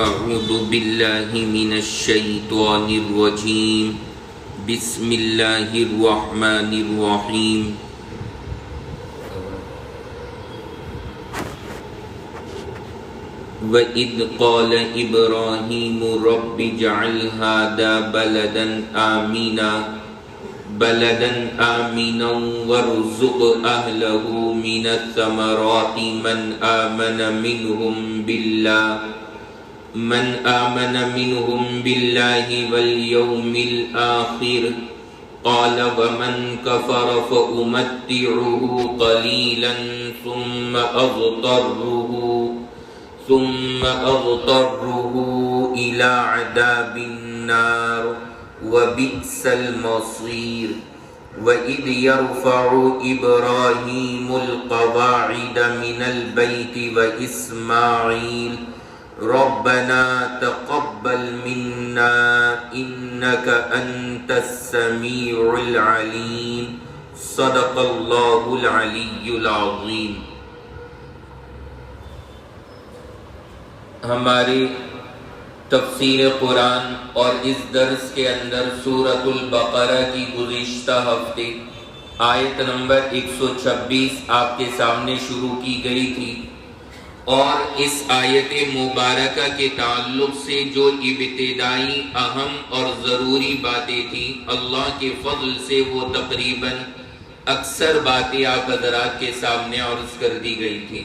أعوذ بالله من الشيطان الرجيم بسم الله الرحمن الرحيم وَإِذْ قَالَ إِبْرَاهِيمُ رَبِّ اجْعَلْ هَذَا بَلَدًا آمِنًا وَارْزُقْ أَهْلَهُ مِنَ الثَّمَرَاتِ مَنْ آمَنَ مِنْهُمْ بِاللَّهِ وَالْيَوْمِ الْآخِرِ قَالَ وَمَنْ كَفَرَ فَأُمَتِّعُهُ قَلِيلًا ثُمَّ أضطره إلى عذاب النار وبئس المصير وإذ يرفع إبراهيم القواعد من البيت وإسماعيل ربنا تقبل منا إنك أنت السميع العليم صدق الله العلي العظيم۔ ہماری تفسیر قرآن اور اس درس کے اندر سورۃ البقرہ کی گزشتہ ہفتے آیت نمبر 126 آپ کے سامنے شروع کی گئی تھی، اور اس آیت مبارکہ کے تعلق سے جو ابتدائی اہم اور ضروری باتیں تھیں، اللہ کے فضل سے وہ تقریباً اکثر باتیں آپ حضرات کے سامنے عرض کر دی گئی تھی۔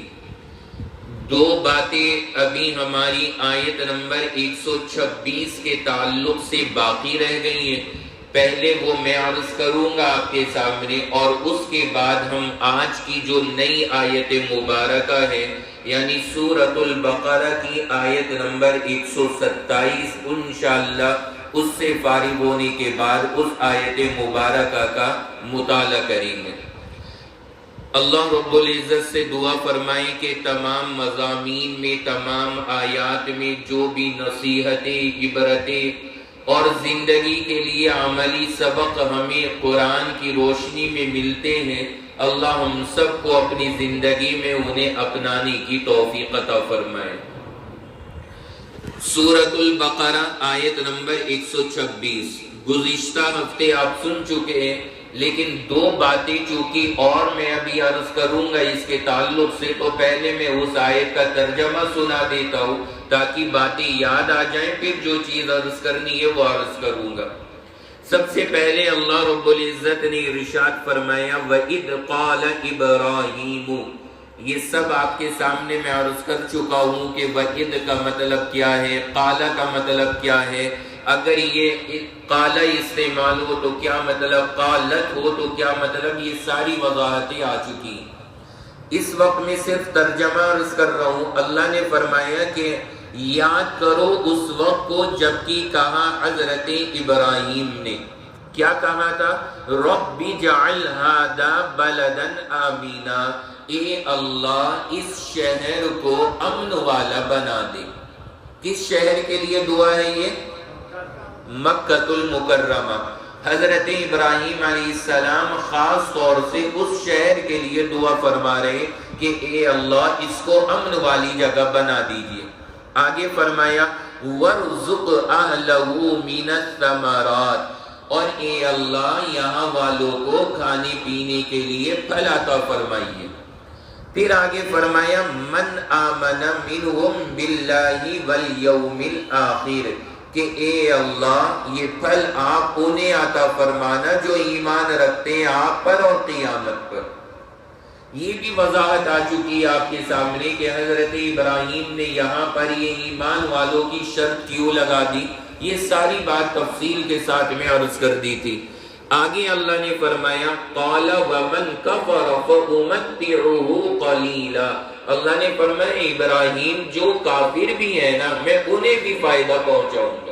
دو باتیں ابھی ہماری آیت نمبر 126 کے تعلق سے باقی رہ گئی ہیں، پہلے وہ میں عرض کروں گا آپ کے سامنے، اور اس کے بعد ہم آج کی جو نئی آیت مبارکہ ہے یعنی سورۃ البقرہ کی آیت نمبر 127 انشاءاللہ اس سے فارغ ہونے کے بعد اس آیت مبارکہ کا مطالعہ کریں گے۔ اللہ رب العزت سے دعا فرمائیں کہ تمام مضامین میں، تمام آیات میں جو بھی نصیحتیں، عبرتیں اور زندگی کے لیے عملی سبق ہمیں قرآن کی روشنی میں ملتے ہیں، اللہ ہم سب کو اپنی زندگی میں انہیں اپنانے کی توفیق عطا فرمائے۔ سورۃ البقرہ آیت نمبر 126 گزشتہ ہفتے آپ سن چکے ہیں، لیکن دو باتیں چونکہ اور میں ابھی عرض کروں گا اس کے تعلق سے، تو پہلے میں اس آیت کا ترجمہ سنا دیتا ہوں تاکہ باتیں یاد آ جائیں، پھر جو چیز عرض کرنی ہے وہ عرض کروں گا۔ سب سے پہلے اللہ رب العزت نے ارشاد فرمایا وَإِذْ قَالَ إِبْرَاهِيمُ، یہ سب آپ کے سامنے میں عرض کر چکا ہوں کہ وَإِذْ کا مطلب کیا ہے، قَالَ کا مطلب کیا ہے، اگر یہ قَالَ استعمال ہو تو کیا مطلب، قالت ہو تو کیا مطلب، یہ ساری وضاحتیں آ چکی ہیں۔ اس وقت میں صرف ترجمہ عرض کر رہا ہوں۔ اللہ نے فرمایا کہ یاد کرو اس وقت کو جب کی کہا حضرت ابراہیم نے، کیا کہا تھا، رب اجعل ھذا بلدا آمنا، اے اللہ اس شہر کو امن والا بنا دے۔ کس شہر کے لیے دعا ہے یہ؟ مکہ المکرمہ۔ حضرت ابراہیم علیہ السلام خاص طور سے اس شہر کے لیے دعا فرما رہے کہ اے اللہ اس کو امن والی جگہ بنا دیجئے۔ آگے فرمایا وَارْزُقْ أَهْلَهُ مِنَ الثَّمَرَاتِ، اور اے اللہ یہاں والوں کو کھانے پینے کے لیے پھل عطا فرمائیے۔ پھر آگے فرمایا مَنْ آمَنَ مِنْهُمْ بِاللَّهِ وَالْيَوْمِ الْآخِرِ، کہ اے اللہ یہ پھل آپ انہیں عطا فرمانا جو ایمان رکھتے ہیں آپ پر اور قیامت پر۔ یہ بھی وضاحت آ چکی ہے آپ کے سامنے کہ حضرت ابراہیم نے یہاں پر یہ ایمان والوں کی شرط کیوں لگا دی، یہ ساری بات تفصیل کے ساتھ میں عرض کر دی تھی۔ آگے اللہ نے فرمایا قَالَ وَمَنْ كَفَرَ فَأُمَتِّعُهُ قَلِيلًا، اللہ نے فرمایا ابراہیم جو کافر بھی ہیں نا میں انہیں بھی فائدہ پہنچاؤں گا،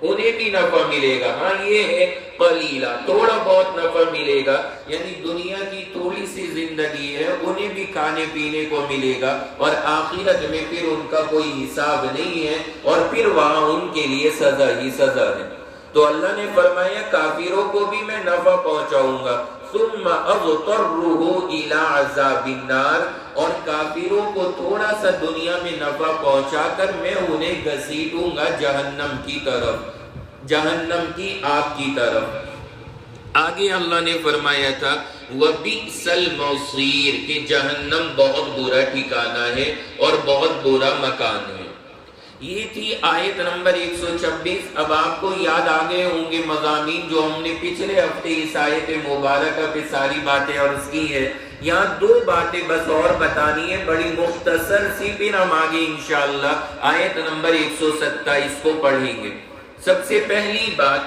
انہیں بھی نفع ملے گا۔ ہاں یہ ہے قلیلہ، تھوڑا بہت نفع ملے گا، یعنی دنیا کی تھوڑی سی زندگی ہے انہیں بھی کھانے پینے کو ملے گا، اور آخرت میں پھر ان کا کوئی حساب نہیں ہے، اور پھر وہاں ان کے لیے سزا ہی سزا ہے۔ تو اللہ نے فرمایا کافروں کو بھی میں نفع پہنچاؤں گا، ثم اضطره الى عذاب النار، اور کافروں کو تھوڑا سا دنیا میں نفع پہنچا کر میں انہیں گھسیٹوں گا جہنم کی طرف، جہنم کی آگ کی طرف۔ آگے اللہ نے فرمایا تھا وَبِئْسَ الْمَصِيرُ کہ جہنم بہت برا ٹھکانہ ہے اور بہت برا مکان ہے۔ یہ تھی آیت نمبر 126۔ اب آپ کو یاد آ گئے ہوں گے مضامین جو ہم نے پچھلے ہفتے اس آیت مبارکہ پہ ساری باتیں عرض کی ہے۔ یہاں دو باتیں بس اور بتانی ہے بڑی مختصر سی، پھر ہم آگے انشاءاللہ آیت نمبر 127 کو پڑھیں گے۔ سب سے پہلی بات،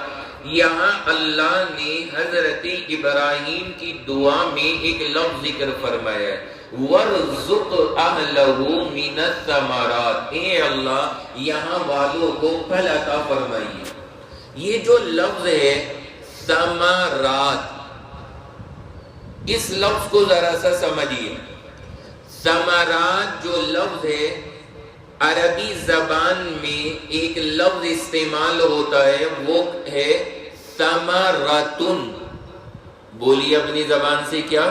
یہاں اللہ نے حضرت ابراہیم کی دعا میں ایک لفظ ذکر فرمایا ہے وَارْزُقْ أَهْلَهُ مِنَ الثَّمَرَاتِ، اے اللہ یہاں والوں کو پھل عطا فرمائیے۔ یہ جو لفظ ہے ثمرات، اس لفظ کو ذرا سا سمجھیے۔ ثمرات جو لفظ ہے عربی زبان میں ایک لفظ استعمال ہوتا ہے، وہ ہے ثمرتن۔ بولیے اپنی زبان سے کیا؟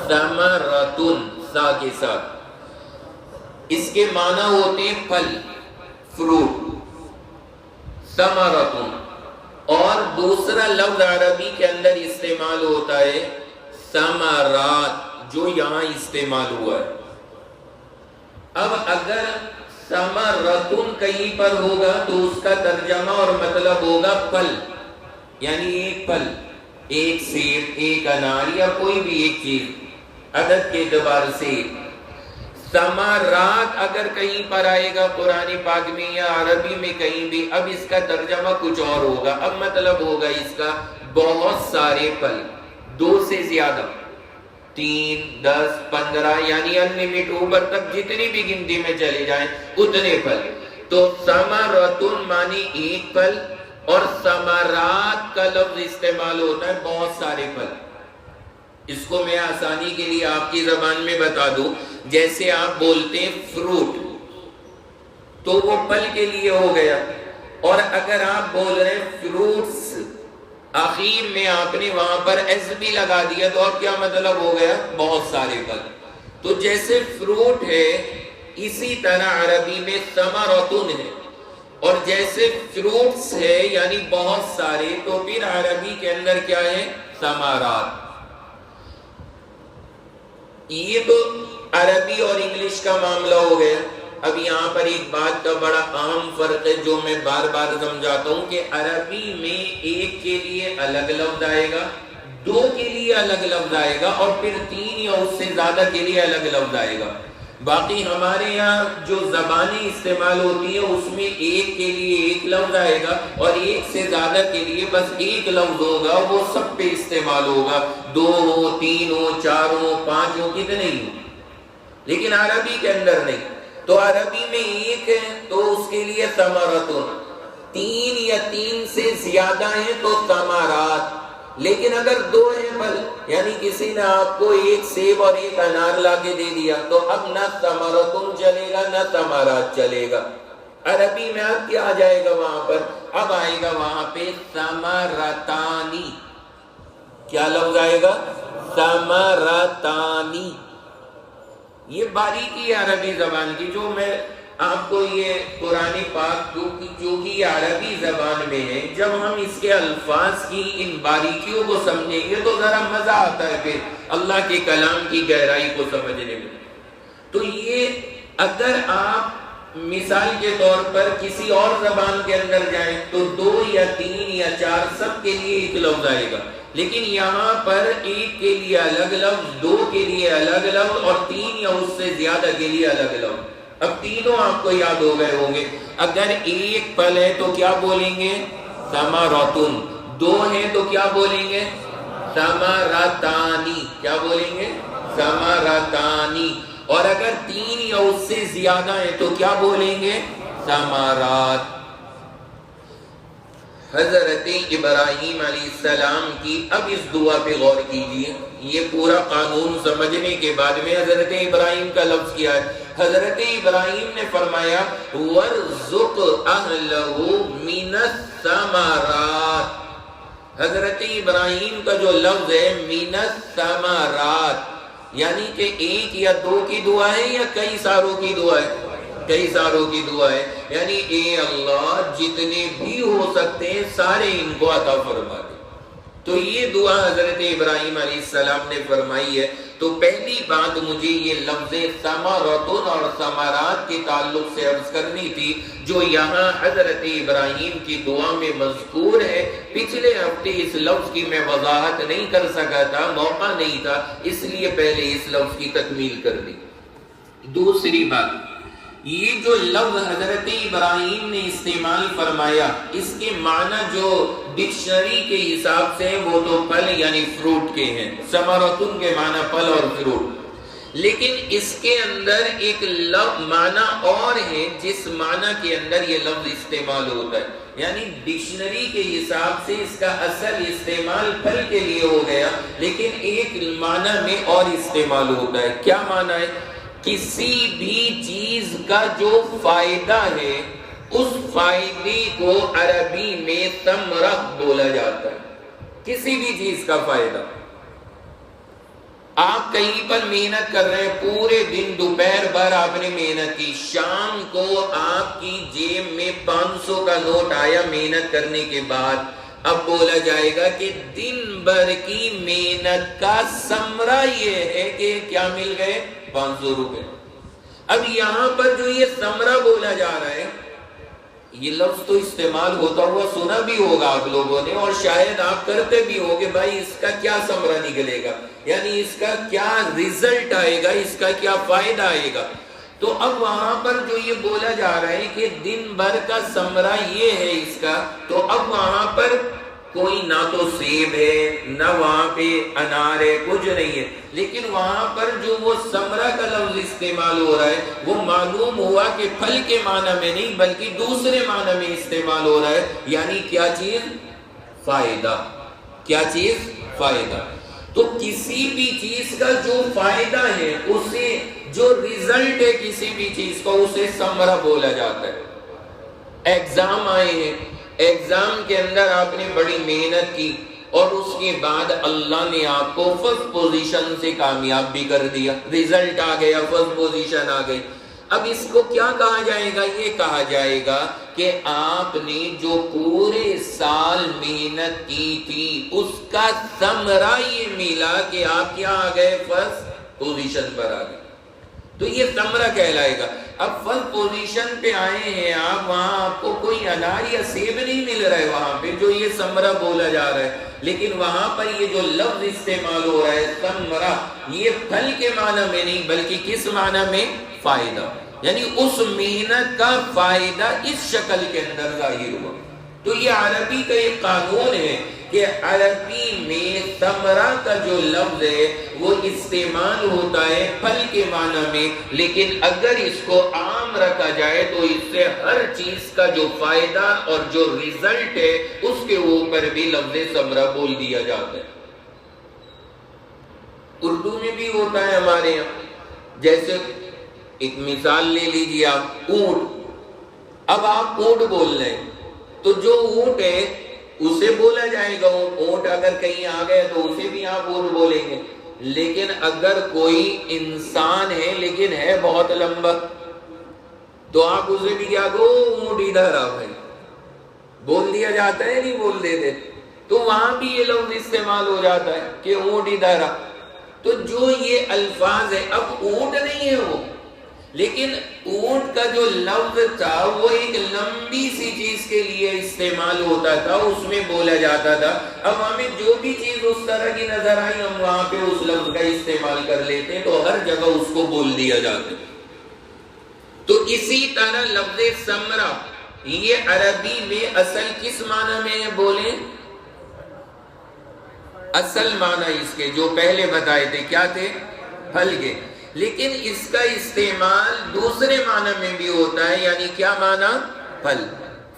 ثمرتن، سا کے ساتھ۔ اس کے معنی ہوتے ہیں پھل، فروٹ، ثمرتن۔ اور دوسرا لفظ عربی کے اندر استعمال ہوتا ہے ثمرات، جو یہاں استعمال ہوا ہے۔ اب اگر ثمرتن کہیں پر ہوگا تو اس کا ترجمہ اور مطلب ہوگا پھل، یعنی ایک پھل، ایک سیب، ایک انار یا کوئی بھی ایک چیز عدد کے اعتبار سے۔ ثمرات اگر کہیں پر آئے گا قرآن پاک میں یا عربی میں کہیں بھی، اب اس کا ترجمہ کچھ اور ہوگا۔ اب مطلب ہوگا اس کا بہت سارے پھل، 2 سے زیادہ، 3، 10، 15 یعنی انلمیٹ، اوپر تک جتنی بھی گنتی میں چلے جائیں اتنے پھل۔ تو ثمرتن معنی ایک پھل، اور ثمرات کا لفظ استعمال ہوتا ہے بہت سارے پھل۔ اس کو میں آسانی کے لیے آپ کی زبان میں بتا دوں، جیسے آپ بولتے ہیں فروٹ تو وہ پھل کے لیے ہو گیا، اور اگر آپ بول رہے ہیں فروٹس، آخر میں آپ نے وہاں پر ایس بھی لگا دیا تو اب کیا مطلب ہو گیا؟ بہت سارے پھل۔ تو جیسے فروٹ ہے اسی طرح عربی میں ثمرتن ہے، اور جیسے فروٹس ہے یعنی بہت سارے، تو پھر عربی کے اندر کیا ہے؟ ثمرات۔ یہ تو عربی اور انگلش کا معاملہ ہو گیا۔ اب یہاں پر ایک بات کا بڑا اہم فرق ہے جو میں بار بار سمجھاتا ہوں کہ عربی میں ایک کے لیے الگ لفظ آئے گا، 2 کے لیے الگ لفظ آئے گا، اور پھر 3 یا اس سے زیادہ کے لیے الگ لفظ آئے گا۔ باقی ہمارے یہاں جو زبانیں استعمال ہوتی ہیں اس میں ایک کے لیے ایک لفظ آئے گا، اور ایک سے زیادہ کے لیے بس ایک لفظ ہوگا، وہ سب پہ استعمال ہوگا، 2 ہو، 3 ہو، 4 ہو، 5 ہو، کتنے ہی ہو۔ لیکن عربی کے اندر نہیں۔ تو عربی میں ایک ہے تو اس کے لیے ثمرتن، 3 یا 3 سے زیادہ ہیں تو ثمرات۔ لیکن اگر 2 ہیں پھل، یعنی کسی نے آپ کو ایک سیب اور ایک انار لا کے دے دیا، تو اب نہ ثمرتن چلے گا نہ ثمرات چلے گا۔ عربی میں اب کیا آ جائے گا وہاں پر؟ اب آئے گا وہاں پہ ثمرتانی۔ کیا لفظ آئے گا؟ ثمرتانی۔ یہ باریکی ہے عربی زبان کی، جو میں آپ کو یہ قرآن پاک جو کہ یہ عربی زبان میں ہے، جب ہم اس کے الفاظ کی ان باریکیوں کو سمجھیں گے تو ذرا مزہ آتا ہے پھر اللہ کے کلام کی گہرائی کو سمجھنے میں۔ تو یہ اگر آپ مثال کے طور پر کسی اور زبان کے اندر جائیں تو 2 یا 3 یا 4 سب کے لیے ایک لفظ آئے گا، لیکن یہاں پر ایک کے لیے الگ لفظ، 2 کے لیے الگ لفظ، اور 3 یا اس سے زیادہ کے لیے الگ لفظ۔ اب تینوں آپ کو یاد ہو گئے ہوں گے۔ اگر ایک پھل ہے تو کیا بولیں گے؟ ثمرتن۔ 2 ہیں تو کیا بولیں گے؟ ثمرتانی۔ کیا بولیں گے؟ ثمرتانی۔ اور اگر 3 یا اس سے زیادہ ہیں تو کیا بولیں گے؟ ثمرات۔ حضرت ابراہیم علیہ السلام کی اب اس دعا پہ غور کیجئے۔ یہ پورا قانون سمجھنے کے بعد میں حضرت ابراہیم کا لفظ کیا ہے۔ حضرت ابراہیم نے فرمایا وَارْزُقْ أَهْلَهُ مِنَ الثَّمَرَاتِ۔ حضرت ابراہیم کا جو لفظ ہے مِنَ الثَّمَرَاتِ، یعنی کہ ایک یا دو کی دعا ہے یا کئی ساروں کی دعا ہے؟ کئی ساروں کی دعا ہے، یعنی اے اللہ جتنے بھی ہو سکتے ہیں سارے ان کو عطا فرما دے۔ تو یہ دعا حضرت ابراہیم علیہ السلام نے فرمائی ہے۔ تو پہلی بات مجھے یہ لفظ ثمرۃ اور ثمرات کے تعلق سے عرض کرنی تھی، جو یہاں حضرت ابراہیم کی دعا میں مذکور ہے۔ پچھلے ہفتے اس لفظ کی میں وضاحت نہیں کر سکا تھا، موقع نہیں تھا، اس لیے پہلے اس لفظ کی تکمیل کر دی۔ دوسری بات، یہ جو لفظ حضرت ابراہیم نے استعمال فرمایا، اس کے معنی جو ڈکشنری کے حساب سے وہ تو پھل یعنی فروٹ کے ہیں، ثمرۃ کے معنی پھل اور فروٹ، لیکن اس کے اندر ایک معنی اور ہے جس معنی کے اندر یہ لفظ استعمال ہوتا ہے، یعنی ڈکشنری کے حساب سے اس کا اصل استعمال پھل کے لیے ہو گیا، لیکن ایک معنی میں اور استعمال ہوتا ہے۔ کیا معنی ہے؟ کسی بھی چیز کا جو فائدہ ہے اس فائدے کو عربی میں ثمرہ بولا جاتا ہے۔ کسی بھی چیز کا فائدہ، آپ کہیں پر محنت کر رہے ہیں، پورے دن دوپہر بھر آپ نے محنت کی، شام کو آپ کی جیب میں 500 کا نوٹ آیا محنت کرنے کے بعد، اب بولا جائے گا کہ دن بھر کی محنت کا ثمرہ یہ ہے کہ کیا مل گئے؟ 500 روپے۔ اب یہاں پر جو یہ ثمرہ بولا جا رہا ہے، یہ لفظ تو استعمال ہوتا ہوا سنا بھی ہوگا آپ لوگوں نے، اور شاید آپ کرتے بھی ہوگے، بھائی اس کا کیا ثمرہ نکلے گا، یعنی اس کا کیا ریزلٹ آئے گا، اس کا کیا فائدہ آئے گا۔ تو اب وہاں پر جو یہ بولا جا رہا ہے کہ دن بھر کا ثمرہ یہ ہے اس کا، تو اب وہاں پر کوئی نہ تو سیب ہے نہ وہاں پہ انار ہے، کچھ نہیں ہے، لیکن وہاں پر جو وہ ثمرہ کا لفظ استعمال ہو رہا ہے وہ معلوم ہوا کہ پھل کے معنی میں نہیں بلکہ دوسرے معنی میں استعمال ہو رہا ہے، یعنی کیا چیز؟ فائدہ۔ کیا چیز؟ فائدہ۔ تو کسی بھی چیز کا جو فائدہ ہے، اسے جو ریزلٹ ہے کسی بھی چیز کا، اسے ثمرہ بولا جاتا ہے۔ ایگزام آئے ہیں، ایگزام کے اندر آپ نے بڑی محنت کی اور اس کے بعد اللہ نے آپ کو فرسٹ پوزیشن سے کامیاب بھی کر دیا، ریزلٹ آ گیا، فرسٹ پوزیشن آ گئی۔ اب اس کو کیا کہا جائے گا؟ یہ کہا جائے گا کہ آپ نے جو پورے سال محنت کی تھی اس کا ثمرہ یہ ملا کہ آپ کیا آ گئے؟ فرسٹ پوزیشن پر آ گئے۔ تو یہ ثمرہ کہلائے گا۔ اب فرسٹ پوزیشن پہ آئے ہیں آپ، وہاں آپ کو کوئی انار یا سیب نہیں مل رہا ہے وہاں پہ جو یہ ثمرہ بولا جا رہا ہے، لیکن وہاں پر یہ جو لفظ استعمال ہو رہا ہے ثمرہ، یہ پھل کے معنی میں نہیں بلکہ کس معنی میں؟ فائدہ، یعنی اس محنت کا فائدہ اس شکل کے اندر ظاہر ہوا۔ تو یہ عربی کا ایک قانون ہے کہ عربی میں ثمرہ کا جو لفظ ہے وہ استعمال ہوتا ہے پھل کے معنی میں، لیکن اگر اس کو عام رکھا جائے تو اس سے ہر چیز کا جو فائدہ اور جو ریزلٹ ہے اس کے اوپر بھی لفظ ثمرہ بول دیا جاتا ہے۔ اردو میں بھی ہوتا ہے ہمارے یہاں، جیسے ایک مثال لے لیجیے آپ، اونٹ۔ اب آپ اونٹ بول رہے ہیں تو جو اونٹ ہے اسے بولا جائے گا اونٹ، اونٹ اگر کہیں آ گئے تو اسے بھی آپ اونٹ بولیں گے، لیکن اگر کوئی انسان ہے لیکن ہے بہت لمبا تو آپ اسے بھی کیا کہو؟ اونٹ ادھر آ بھائی، بول دیا جاتا ہے نہیں بول دیتے، تو وہاں بھی یہ لفظ استعمال ہو جاتا ہے کہ اونٹ ادھر آ۔ تو جو یہ الفاظ ہے، اب اونٹ نہیں ہے وہ، لیکن اونٹ کا جو لفظ تھا وہ ایک لمبی سی چیز کے لیے استعمال ہوتا تھا، اس میں بولا جاتا تھا۔ اب ہمیں جو بھی چیز اس طرح کی نظر آئی ہم وہاں پہ اس لفظ کا استعمال کر لیتے، تو ہر جگہ اس کو بول دیا جاتا۔ تو اسی طرح لفظ ثمرہ یہ عربی میں اصل کس معنی میں بولیں؟ اصل معنی اس کے جو پہلے بتائے تھے کیا تھے؟ پھل کے، لیکن اس کا استعمال دوسرے معنی میں بھی ہوتا ہے، یعنی کیا معنی؟ پھل،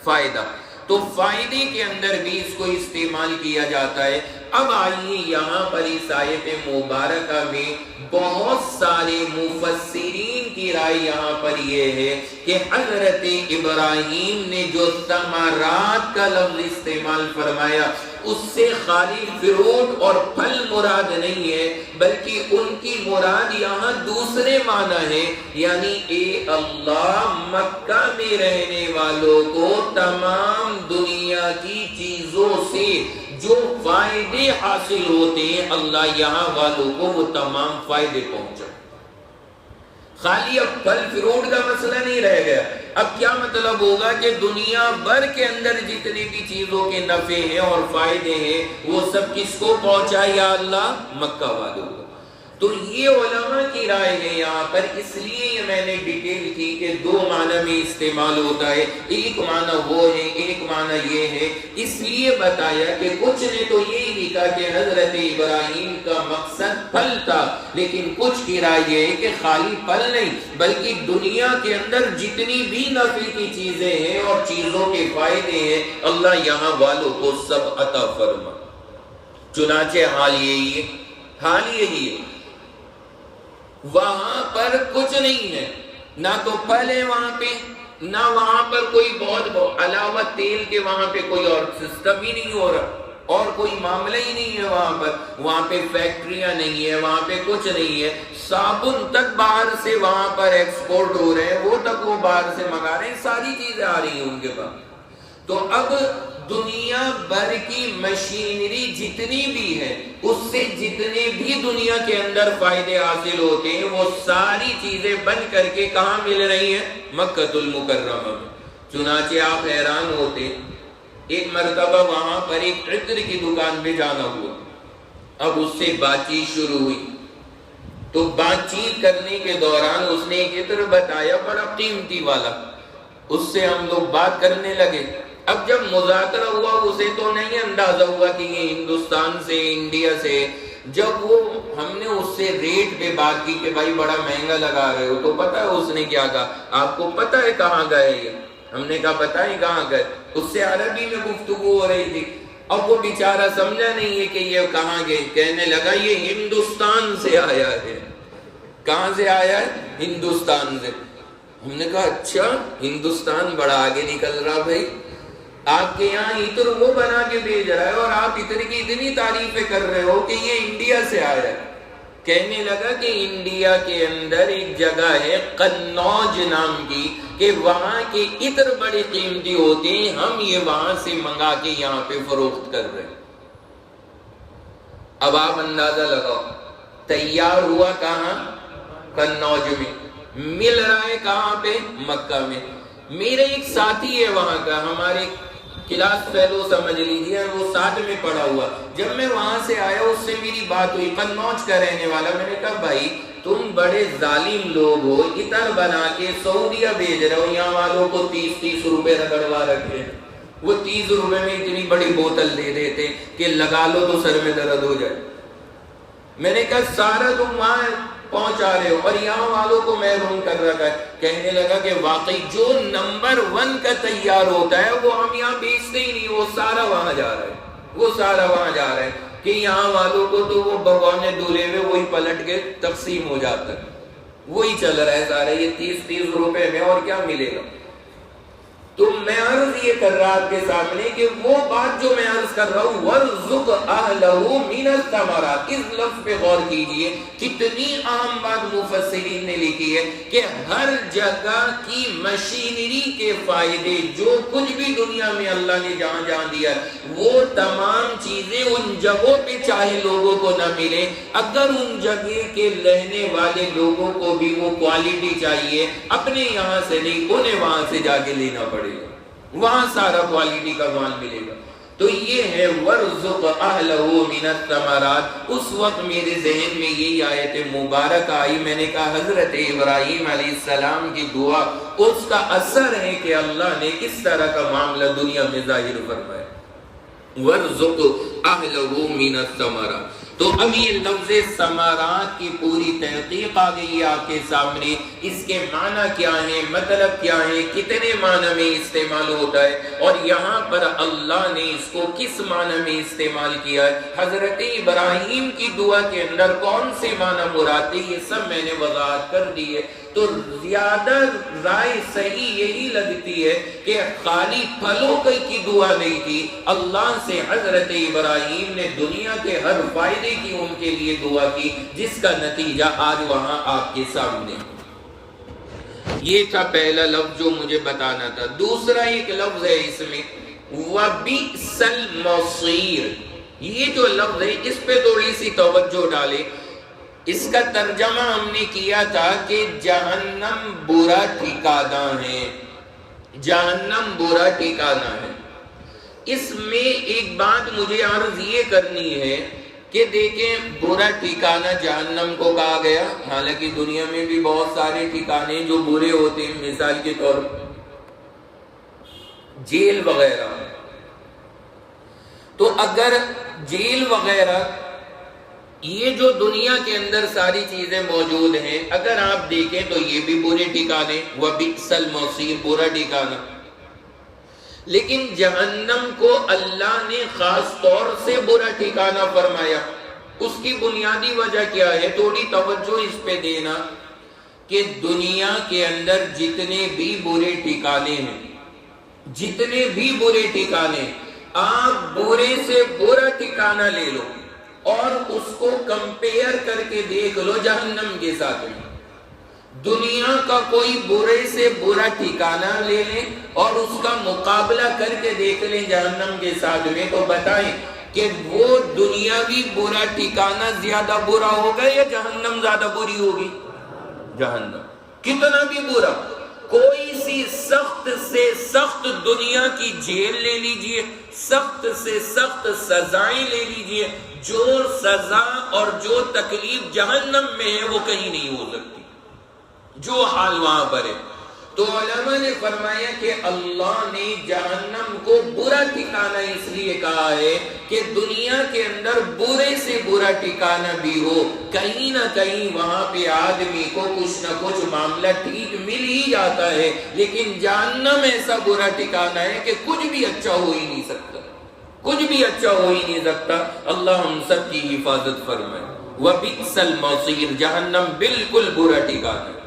فائدہ۔ تو فائدے کے اندر بھی اس کو استعمال کیا جاتا ہے۔ اب آئیے یہاں پر اس آیت مبارکہ میں بہت سارے مفسرین کی رائے یہاں پر یہ ہے کہ حضرت ابراہیم نے جو ثمرات کا لفظ استعمال فرمایا، اس سے خالی فروٹ اور پھل مراد نہیں ہے، بلکہ ان کی مراد یہاں دوسرے معنی ہے، یعنی اے اللہ مکہ میں رہنے والوں کو تمام دنیا کی چیزوں سے جو فائدے حاصل ہوتے ہیں اللہ یہاں والوں کو وہ تمام فائدے پہنچا۔ خالی اب پھل فروٹ کا مسئلہ نہیں رہ گیا، اب کیا مطلب ہوگا کہ دنیا بھر کے اندر جتنی بھی چیزوں کے نفع ہیں اور فائدے ہیں وہ سب کس کو پہنچا یا اللہ؟ مکہ والوں کو۔ تو یہ علماء کی رائے ہے یہاں پر، اس لیے یہ میں نے ڈیٹیل کی کہ دو معنی میں استعمال ہوتا ہے، ایک معنی وہ ہے ایک معنی یہ ہے، اس لیے بتایا کہ کچھ نے تو یہی لکھا کہ حضرت ابراہیم کا مقصد پھل تھا، لیکن کچھ کی رائے یہ ہے کہ خالی پھل نہیں بلکہ دنیا کے اندر جتنی بھی نفع کی چیزیں ہیں اور چیزوں کے فائدے ہیں اللہ یہاں والوں کو سب عطا فرما۔ چنانچہ حال یہی ہے، وہاں پر کچھ نہیں ہے، نہ تو پھل ہے وہاں پہ، نہ وہاں پر کوئی بہت علاوہ تیل کے وہاں پہ کوئی اور سسٹم ہی نہیں ہو رہا اور کوئی معاملہ ہی نہیں ہے وہاں پہ فیکٹریاں نہیں ہے، وہاں پہ کچھ نہیں ہے، صابن تک باہر سے وہاں پر ایکسپورٹ ہو رہے ہیں، وہ تک وہ باہر سے منگا رہے ہیں، ساری چیزیں آ رہی ہیں ان کے پاس۔ تو اب دنیا بھر کی مشینری جتنی بھی ہے اس سے جتنے بھی دنیا کے اندر فائدے حاصل ہوتے ہیں وہ ساری چیزیں بن کر کے کہاں مل رہی ہیں؟ مکہ المکرمہ میں۔ چنانچہ آپ حیران ہوتے، ایک مرتبہ وہاں پر ایک عطر کی دکان پہ جانا ہوا، اب اس سے بات چیت شروع ہوئی، تو بات چیت کرنے کے دوران اس نے ایک عطر بتایا بڑا قیمتی والا، اس سے ہم لوگ بات کرنے لگے۔ اب جب مذاکرہ ہوا اسے تو نہیں اندازہ ہوا کہ یہ ہندوستان سے انڈیا سے، جب وہ ہم نے اس سے ریٹ پہ بات کی کہ بھائی بڑا مہنگا لگا رہے ہو، تو پتہ ہے اس نے کیا کہا؟ آپ کو پتہ ہے کہاں گئے یہ؟ ہم نے کہا پتہ ہے کہاں گئے؟ اس سے عربی میں گفتگو ہو رہی تھی، اب وہ بیچارہ سمجھا نہیں ہے کہ یہ کہاں گئے، کہنے لگا یہ ہندوستان سے آیا ہے۔ کہاں سے آیا ہے؟ ہندوستان سے۔ ہم نے کہا اچھا ہندوستان بڑا آگے نکل رہا بھائی، آپ کے یہاں عطر وہ بنا کے بھیج رہا ہے اور آپ عطر کی اتنی تعریفیں کر رہے ہو کہ یہ انڈیا سے آیا ہے۔ کہنے لگا کہ انڈیا کے اندر ایک جگہ ہے قنوج نام کی کہ وہاں کے عطر بڑے قیمتی ہوتے ہیں، ہم یہ وہاں سے منگا کے یہاں پہ فروخت کر رہے ہیں۔ اب آپ اندازہ لگاؤ، تیار ہوا کہاں؟ قنوج میں، مل رہا ہے کہاں پہ؟ مکہ میں۔ میرے ایک ساتھی ہے وہاں کا، ہمارے کلاس فیلو سمجھ لیجیے، وہ ساتھ میں پڑھا ہوا، جب میں وہاں سے آیا اس سے میری بات ہوئی، قنوج کا رہنے والا۔ میں نے کہا بھائی تم بڑے ظالم لوگ ہو، عطر بنا کے سعودیہ بھیج رہے ہو، یہاں والوں کو 30 روپے رگڑوا رکھے ہیں، وہ 30 روپے میں اتنی بڑی بوتل دے دیتے کہ لگا لو تو سر میں درد ہو جائے۔ میں نے کہا سارا تم وہاں پہنچا رہے ہو اور یہاں والوں کو محروم کر رکھا ہے۔ کہنے لگا کہ واقعی جو نمبر 1 کا تیار ہوتا ہے وہ ہم یہاں بیچتے ہی نہیں، وہ سارا وہاں جا رہا ہے، وہ سارا وہاں جا رہا ہے کہ یہاں والوں کو تو وہ بھگوانے دولے ہوئے وہی پلٹ کے تقسیم ہو جاتا ہے، وہی چل رہا ہے سارا، یہ 30 روپے میں اور کیا ملے گا۔ تو میں عرض یہ کر رہا آپ کے سامنے کہ وہ بات جو میں عرض کر رہا ہوں وَرْزُقْ أَهْلَهُ مِنَ الثَّمَرَاتِ، اس لفظ پہ غور کیجئے، کتنی اہم بات مفسرین نے لکھی ہے کہ ہر جگہ کی مشینری کے فائدے جو کچھ بھی دنیا میں اللہ نے جہاں جہاں دیا وہ تمام چیزیں ان جگہوں پہ چاہے لوگوں کو نہ ملے، اگر ان جگہ کے رہنے والے لوگوں کو بھی وہ کوالٹی چاہیے اپنے یہاں سے نہیں، انہیں وہاں سے جا کے لینا پڑے، وہاں سارا کوالٹی کا مال ملے گا۔ تو یہ ہے وَرْزُقْ أَهْلَهُ مِنَ الثَّمَرَاتِ۔ اس وقت میرے ذہن میں یہی آیت مبارک آئی، میں نے کہا حضرت ابراہیم علیہ السلام کی دعا اس کا اثر ہے کہ اللہ نے اس طرح کا معاملہ دنیا میں ظاہر فرمایا، وَرْزُقْ أَهْلَهُ مِنَ الثَّمَرَاتِ۔ تو اب یہ لفظ ثمرات کی پوری تحقیق آ گئی ہے آپ کے سامنے، اس کے معنی کیا ہیں، مطلب کیا ہے، کتنے معنی میں استعمال ہوتا ہے اور یہاں پر اللہ نے اس کو کس معنی میں استعمال کیا ہے، حضرت ابراہیم کی دعا کے اندر کون سے معنی مراد تھے، یہ سب میں نے وضاحت کر دی ہے۔ تو زیادہ رائے صحیح یہی لگتی ہے کہ خالی پھلوں کی دعا نہیں تھی، اللہ سے حضرت ابراہیم نے دنیا کے ہر فائدے کی ان کے لیے دعا کی، جس کا نتیجہ آج وہاں آپ کے سامنے۔ یہ تھا پہلا لفظ جو مجھے بتانا تھا۔ دوسرا ایک لفظ ہے اس میں وَبِئْسَ الْمَصِيرُ، یہ جو لفظ ہے اس پہ تھوڑی سی توجہ ڈالے۔ اس کا ترجمہ ہم نے کیا تھا کہ جہنم برا ٹھکانہ ہے، جہنم برا ٹھکانہ ہے۔ اس میں ایک بات مجھے عرض یہ کرنی ہے کہ دیکھیں برا ٹھکانہ جہنم کو کہا گیا، حالانکہ دنیا میں بھی بہت سارے ٹھکانے جو برے ہوتے ہیں، مثال کے طور پر جیل وغیرہ۔ تو اگر جیل وغیرہ یہ جو دنیا کے اندر ساری چیزیں موجود ہیں، اگر آپ دیکھیں تو یہ بھی برے ٹھکانے، وَبِئْسَ الْمَصِيرُ، برا ٹھکانہ۔ لیکن جہنم کو اللہ نے خاص طور سے برا ٹھکانہ فرمایا۔ اس کی بنیادی وجہ کیا ہے؟ تھوڑی توجہ اس پہ دینا کہ دنیا کے اندر جتنے بھی برے ٹھکانے ہیں، جتنے بھی برے ٹھکانے، آپ برے سے برا ٹھکانہ لے لو اور اس کو کمپیئر کر کے دیکھ لو جہنم کے ساتھ میں۔ دنیا کا کوئی برے سے برا ٹھکانہ لے لیں اور اس کا مقابلہ کر کے دیکھ لیں جہنم کے ساتھ میں، تو بتائیں کہ وہ دنیاوی برا ٹھکانہ زیادہ برا ہوگا یا جہنم زیادہ بری ہوگی؟ جہنم کتنا بھی برا، کوئی سی سخت سے سخت دنیا کی جیل لے لیجئے، سخت سے سخت سزائیں لے لیجئے، جو سزا اور جو تکلیف جہنم میں ہے وہ کہیں نہیں ہو سکتی، جو حال وہاں پر ہے۔ تو علماء نے فرمایا کہ اللہ نے جہنم کو برا ٹھکانہ اس لیے کہا ہے کہ دنیا کے اندر برے سے برا ٹھکانہ بھی ہو، کہیں نہ کہیں وہاں پہ آدمی کو کچھ نہ کچھ معاملہ ٹھیک مل ہی جاتا ہے، لیکن جہنم ایسا برا ٹھکانہ ہے کہ کچھ بھی اچھا ہو ہی نہیں سکتا، کچھ بھی اچھا ہو ہی نہیں سکتا۔ اللہ ہم سب کی حفاظت فرمائے۔ وَبِئْسَ الْمَصِيرُ، جہنم بالکل برا ٹھکانہ ہے۔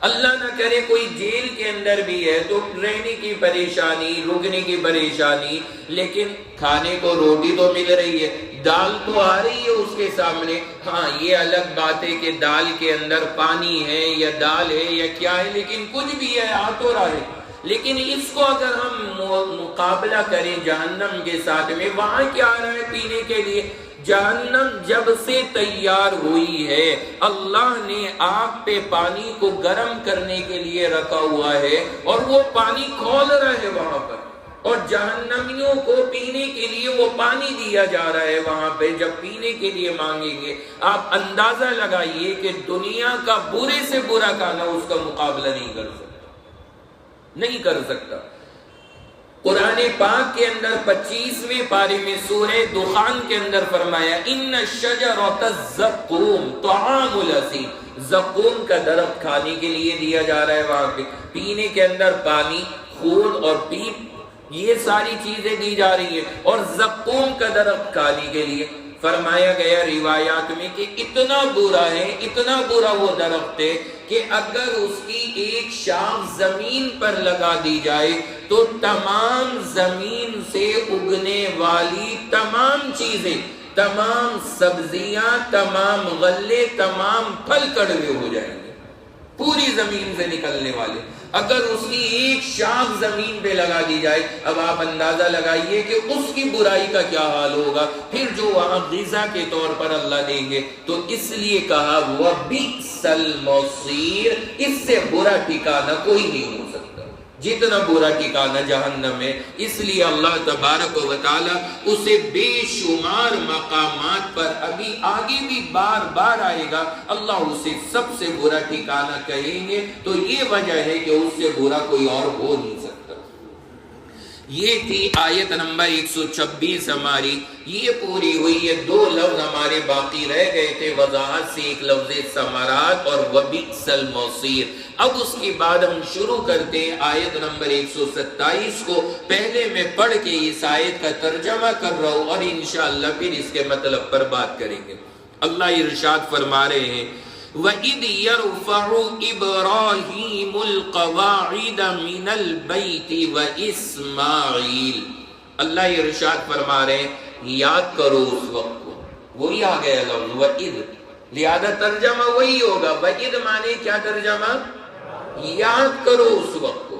اللہ نہ کرے کوئی جیل کے اندر بھی ہے تو رہنے کی پریشانی، رکنے کی پریشانی، لیکن کھانے کو روٹی تو مل رہی ہے، دال تو آ رہی ہے اس کے سامنے۔ ہاں یہ الگ بات ہے کہ دال کے اندر پانی ہے یا دال ہے یا کیا ہے، لیکن کچھ بھی ہے، آ تو رہا ہے۔ لیکن اس کو اگر ہم مقابلہ کریں جہنم کے ساتھ میں، وہاں کیا آ رہا ہے پینے کے لیے؟ جہنم جب سے تیار ہوئی ہے اللہ نے آگ پہ پانی کو گرم کرنے کے لیے رکھا ہوا ہے، اور وہ پانی کھول رہا ہے وہاں پر، اور جہنمیوں کو پینے کے لیے وہ پانی دیا جا رہا ہے وہاں پہ۔ جب پینے کے لیے مانگیں گے، آپ اندازہ لگائیے کہ دنیا کا برے سے برا کھانا اس کا مقابلہ نہیں کر سکتا، نہیں کر سکتا۔ قرآن پاک کے اندر 25ویں پارے میں سورہ دخان کے اندر فرمایا ان الشجرۃ الزقوم طعام الاثیم، زقوم کا درخت کھانے کے لیے دیا جا رہا ہے وہاں پہ، پینے کے اندر پانی، خون اور پیپ، یہ ساری چیزیں دی جا رہی ہیں، اور زقوم کا درخت کھانے کے لیے فرمایا گیا روایات میں کہ اتنا برا ہے، اتنا برا وہ درخت ہے کہ اگر اس کی ایک شاخ زمین پر لگا دی جائے تو تمام زمین سے اگنے والی تمام چیزیں، تمام سبزیاں، تمام غلے، تمام پھل کڑوے ہو جائیں گے، پوری زمین سے نکلنے والے۔ اگر اس کی ایک شاخ زمین پہ لگا دی جائے، اب آپ اندازہ لگائیے کہ اس کی برائی کا کیا حال ہوگا، پھر جو وہاں غذا کے طور پر اللہ دیں گے۔ تو اس لیے کہا وَبِئْسَ الْمَصِيرُ، اس سے برا ٹھکانہ کوئی نہیں ہو سکتا جتنا برا ٹھکانہ جہنم ہے۔ اس لیے اللہ تبارک و تعالی اسے بے شمار مقامات پر ابھی آگے بھی بار بار آئے گا، اللہ اسے سب سے برا ٹھکانہ کہیں گے، تو یہ وجہ ہے کہ اس سے برا کوئی اور ہو نہیں سکتا۔ یہ تھی آیت نمبر 126 ہماری، یہ پوری ہوئی ہے۔ 2 لفظ ہمارے باقی رہ گئے تھے وضاحت سے، ایک لفظ ثمرات اور وبئس المصیر۔ اب اس کے بعد ہم شروع کرتے ہیں آیت نمبر 127 کو۔ پہلے میں پڑھ کے اس آیت کا ترجمہ کر رہا ہوں اور انشاءاللہ پھر اس کے مطلب پر بات کریں گے۔ اللہ ارشاد فرما رہے ہیں وَإِذْ يَرْفَعُ إِبْرَاهِيمُ الْقَوَاعِدَ مِنَ الْبَيْتِ وَإِسْمَاعِيلُ. اللہ یہ ارشاد فرما رہے ہیں یاد کرو اس وقت کو. وہی آ گیا لفظ وَإِذْ، لہذا ترجمہ وہی ہوگا. وَإِذْ مانے کیا ترجمہ؟ یاد کرو اس وقت کو.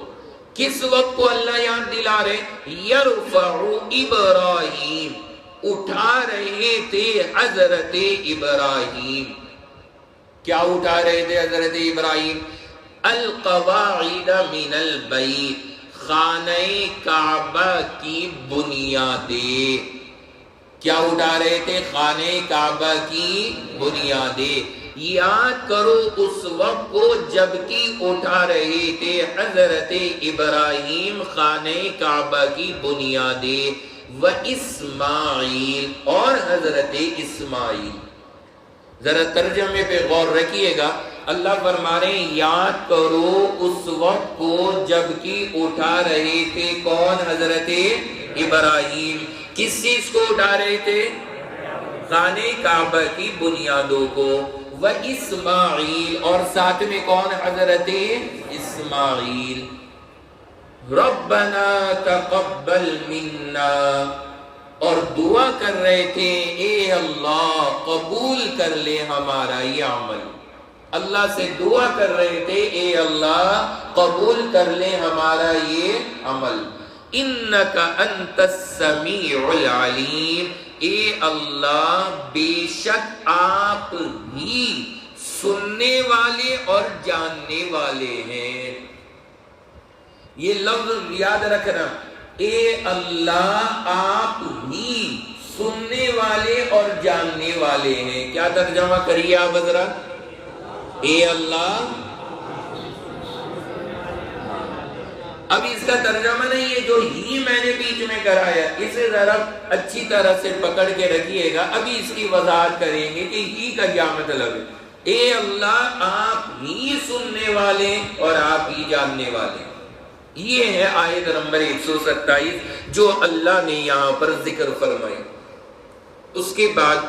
کس وقت کو اللہ یاد دلا رہے؟ یرفع ابراہیم، اٹھا رہے تھے حضرت ابراہیم. کیا اٹھا رہے تھے حضرت ابراہیم؟ القواعد من البیت، خانہ کعبہ کی بنیادیں. کیا اٹھا رہے تھے؟ خانہ کعبہ کی بنیادیں. یاد کرو اس وقت کو جب کہ اٹھا رہے تھے حضرت ابراہیم خانہ کعبہ کی بنیادیں. وَإِسْمَاعِيل، اور حضرت اسماعیل. ذرا ترجمے پہ غور رکھیے گا. اللہ فرما رہے ہیں یاد کرو اس وقت کو جب کہ اٹھا رہے تھے کون؟ حضرت ابراہیم. کس چیز کو اٹھا رہے تھے؟ خانہ کعبہ کی بنیادوں کو. وَإِسْمَاعِيل، اور ساتھ میں کون؟ حضرت اسماعیل. رَبَّنَا تَقَبَّلْ مِنَّا، اور دعا کر رہے تھے اے اللہ قبول کر لے ہمارا یہ عمل. اللہ سے دعا کر رہے تھے اے اللہ قبول کر لے ہمارا یہ عمل. انک انت السمیع العلیم، اے اللہ بے شک آپ ہی سننے والے اور جاننے والے ہیں. یہ لفظ یاد رکھنا، اے اللہ آپ ہی سننے والے اور جاننے والے ہیں. کیا ترجمہ کریے آپ حضرات؟ اے اللہ. اب اس کا ترجمہ نہیں ہے جو ہی میں نے بیچ میں کرایا، اسے ذرا اچھی طرح سے پکڑ کے رکھیے گا. ابھی اس کی وضاحت کریں گے کہ ہی کا کیا مطلب ہے. اے اللہ آپ ہی سننے والے اور آپ ہی جاننے والے. یہ ہے آیت نمبر 127 جو اللہ نے یہاں پر ذکر فرمائی. اس کے بعد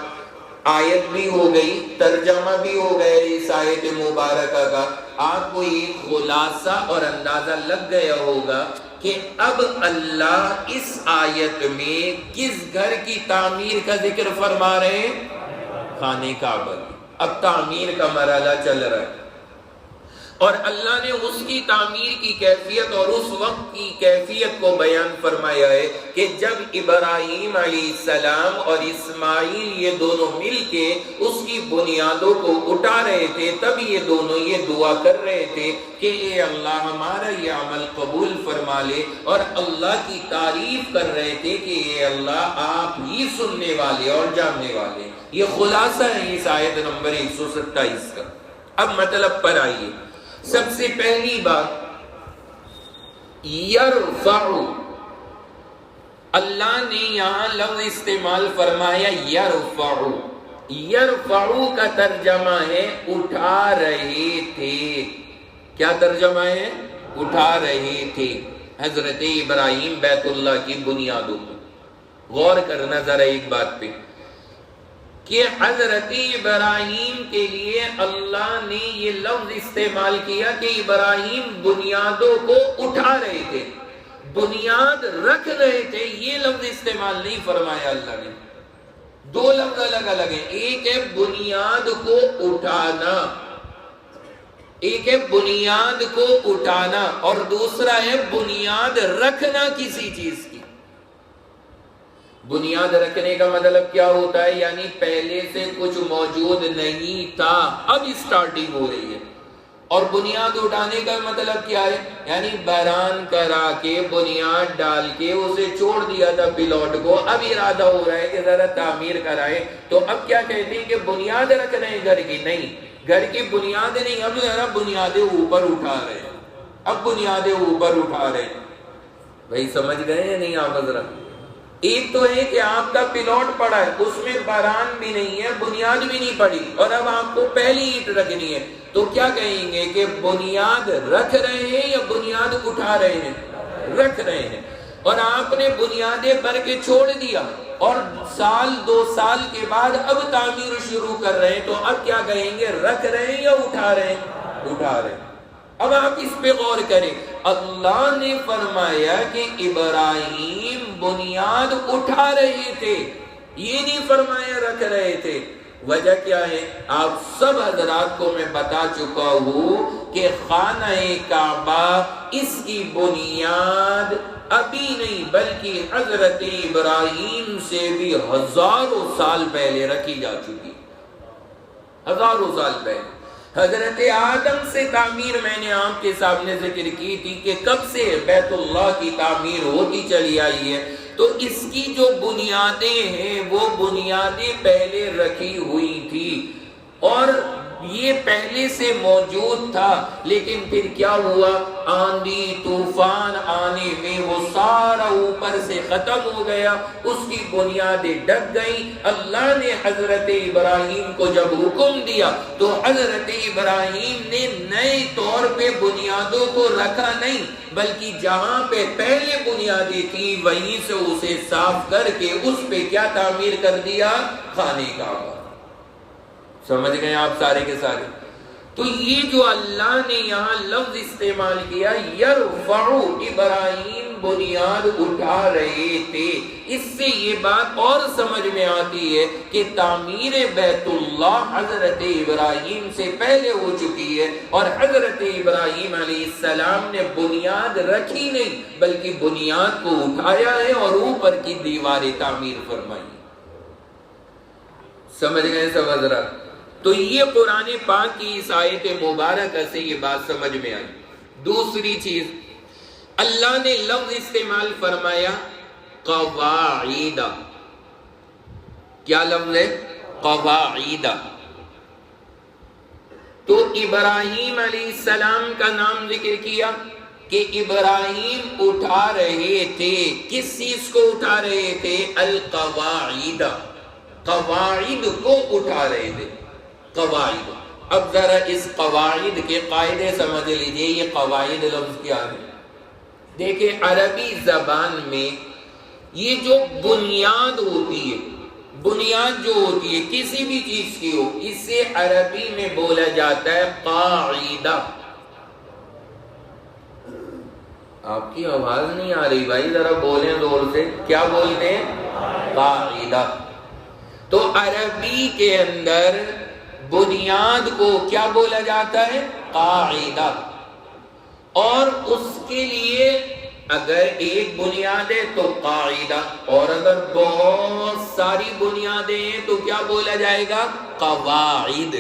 آیت بھی ہو گئی، ترجمہ بھی ہو گیا اس آیت مبارکہ کا. آپ کو یہ خلاصہ اور اندازہ لگ گیا ہوگا کہ اب اللہ اس آیت میں کس گھر کی تعمیر کا ذکر فرما رہے ہیں؟ خانہ کعبہ کی. اب تعمیر کا مرحلہ چل رہا ہے اور اللہ نے اس کی تعمیر کی کیفیت اور اس وقت کی کیفیت کو بیان فرمایا ہے کہ جب ابراہیم علیہ السلام اور اسماعیل یہ دونوں مل کے اس کی بنیادوں کو اٹھا رہے تھے تب یہ دونوں یہ دعا کر رہے تھے کہ اے اللہ ہمارا یہ عمل قبول فرما لے، اور اللہ کی تعریف کر رہے تھے کہ اے اللہ آپ ہی سننے والے اور جاننے والے. یہ خلاصہ ہے اس آیت نمبر 127 کا. اب مطلب پر آئیے. سب سے پہلی بات یرفع، اللہ نے یہاں لفظ استعمال فرمایا یرفع. یرفع کا ترجمہ ہے اٹھا رہے تھے. کیا ترجمہ ہے؟ اٹھا رہے تھے حضرت ابراہیم بیت اللہ کی بنیادوں کو. غور کرنا ذرا ایک بات پہ کہ حضرت ابراہیم کے لیے اللہ نے یہ لفظ استعمال کیا کہ ابراہیم بنیادوں کو اٹھا رہے تھے، بنیاد رکھ رہے تھے. یہ لفظ استعمال نہیں فرمایا اللہ نے. دو لفظ الگ الگ ہیں. ایک ہے بنیاد کو اٹھانا، ایک ہے بنیاد کو اٹھانا، اور دوسرا ہے بنیاد رکھنا کسی چیز کی. بنیاد رکھنے کا مطلب کیا ہوتا ہے؟ یعنی پہلے سے کچھ موجود نہیں تھا، اب اسٹارٹنگ ہو رہی ہے. اور بنیاد اٹھانے کا مطلب کیا ہے؟ یعنی بران کرا کے بنیاد ڈال کے اسے چھوڑ دیا تھا پلاٹ کو، اب ارادہ ہو رہا ہے کہ ذرا تعمیر کرائے. تو اب کیا کہتے ہیں کہ بنیاد رکھ رہے ہیں گھر کی. نہیں، گھر کی بنیاد نہیں، اب ذرا بنیادیں اوپر اٹھا رہے ہیں. اب بنیادیں اوپر اٹھا رہے ہیں. بھائی سمجھ گئے یا نہیں آپ حضرت؟ ایک تو ہے کہ آپ کا پلاٹ پڑا ہے، اس میں باران بھی نہیں ہے، بنیاد بھی نہیں پڑی، اور اب آپ کو پہلی اینٹ رکھنی ہے. تو کیا کہیں گے کہ بنیاد رکھ رہے ہیں یا بنیاد اٹھا رہے ہیں؟ رکھ رہے ہیں. اور آپ نے بنیادیں بھر کے چھوڑ دیا، اور سال 2 سال کے بعد اب تعمیر شروع کر رہے ہیں، تو اب کیا کہیں گے؟ رکھ رہے ہیں یا اٹھا رہے ہیں؟ اٹھا رہے ہیں۔ اب آپ اس پہ غور کریں، اللہ نے فرمایا کہ ابراہیم بنیاد اٹھا رہے تھے، یہ نہیں فرمایا رکھ رہے تھے۔ وجہ کیا ہے؟ آپ سب حضرات کو میں بتا چکا ہوں کہ خانہ کعبہ اس کی بنیاد ابھی نہیں بلکہ حضرت ابراہیم سے بھی ہزاروں سال پہلے رکھی جا چکی، ہزاروں سال پہلے۔ حضرت آدم سے تعمیر میں نے آپ کے سامنے ذکر کی تھی کہ کب سے بیت اللہ کی تعمیر ہوتی چلی آئی ہے، تو اس کی جو بنیادیں ہیں وہ بنیادیں پہلے رکھی ہوئی تھی، اور یہ پہلے سے موجود تھا، لیکن پھر کیا ہوا؟ آندھی طوفان آنے میں وہ سارا اوپر سے ختم ہو گیا، اس کی بنیادیں ڈگ گئیں۔ اللہ نے حضرت ابراہیم کو جب حکم دیا تو حضرت ابراہیم نے نئے طور پہ بنیادوں کو رکھا نہیں، بلکہ جہاں پہ پہلے بنیادیں تھی وہیں سے اسے صاف کر کے اس پہ کیا تعمیر کر دیا؟ خانے کعبہ۔ سمجھ گئے آپ سارے کے سارے؟ تو یہ جو اللہ نے یہاں لفظ استعمال کیا، یرفع ابراہیم بنیاد اٹھا رہے تھے، اس سے یہ بات اور سمجھ میں آتی ہے کہ تعمیر بیت اللہ حضرت ابراہیم سے پہلے ہو چکی ہے، اور حضرت ابراہیم علیہ السلام نے بنیاد رکھی نہیں بلکہ بنیاد کو اٹھایا ہے اور اوپر کی دیواریں تعمیر فرمائی۔ سمجھ گئے سب حضرات؟ تو یہ قرآن پاک کی اس آیت مبارکہ سے یہ بات سمجھ میں آئی۔ دوسری چیز، اللہ نے لفظ استعمال فرمایا قواعد۔ کیا لفظ ہے؟ قواعد۔ تو ابراہیم علیہ السلام کا نام ذکر کیا کہ ابراہیم اٹھا رہے تھے، کس چیز کو اٹھا رہے تھے؟ القواعد، قواعد کو اٹھا رہے تھے۔ قواعد، اب ذرا اس قواعد کے قاعدے سمجھ لیجئے، یہ قواعد لفظ کیا ہے؟ دیکھیں عربی زبان میں یہ جو بنیاد ہوتی ہے، بنیاد جو ہوتی ہے کسی بھی چیز کی ہو، اسے عربی میں بولا جاتا ہے قاعدہ۔ آپ کی آواز نہیں آ رہی بھائی، ذرا بولیں زور سے، کیا بولتے ہیں؟ قاعدہ۔ تو عربی کے اندر بنیاد کو کیا بولا جاتا ہے؟ قاعدہ۔ اور اس کے لیے اگر ایک بنیاد ہے تو قاعدہ، اور اگر بہت ساری بنیادیں ہیں تو کیا بولا جائے گا؟ قواعد۔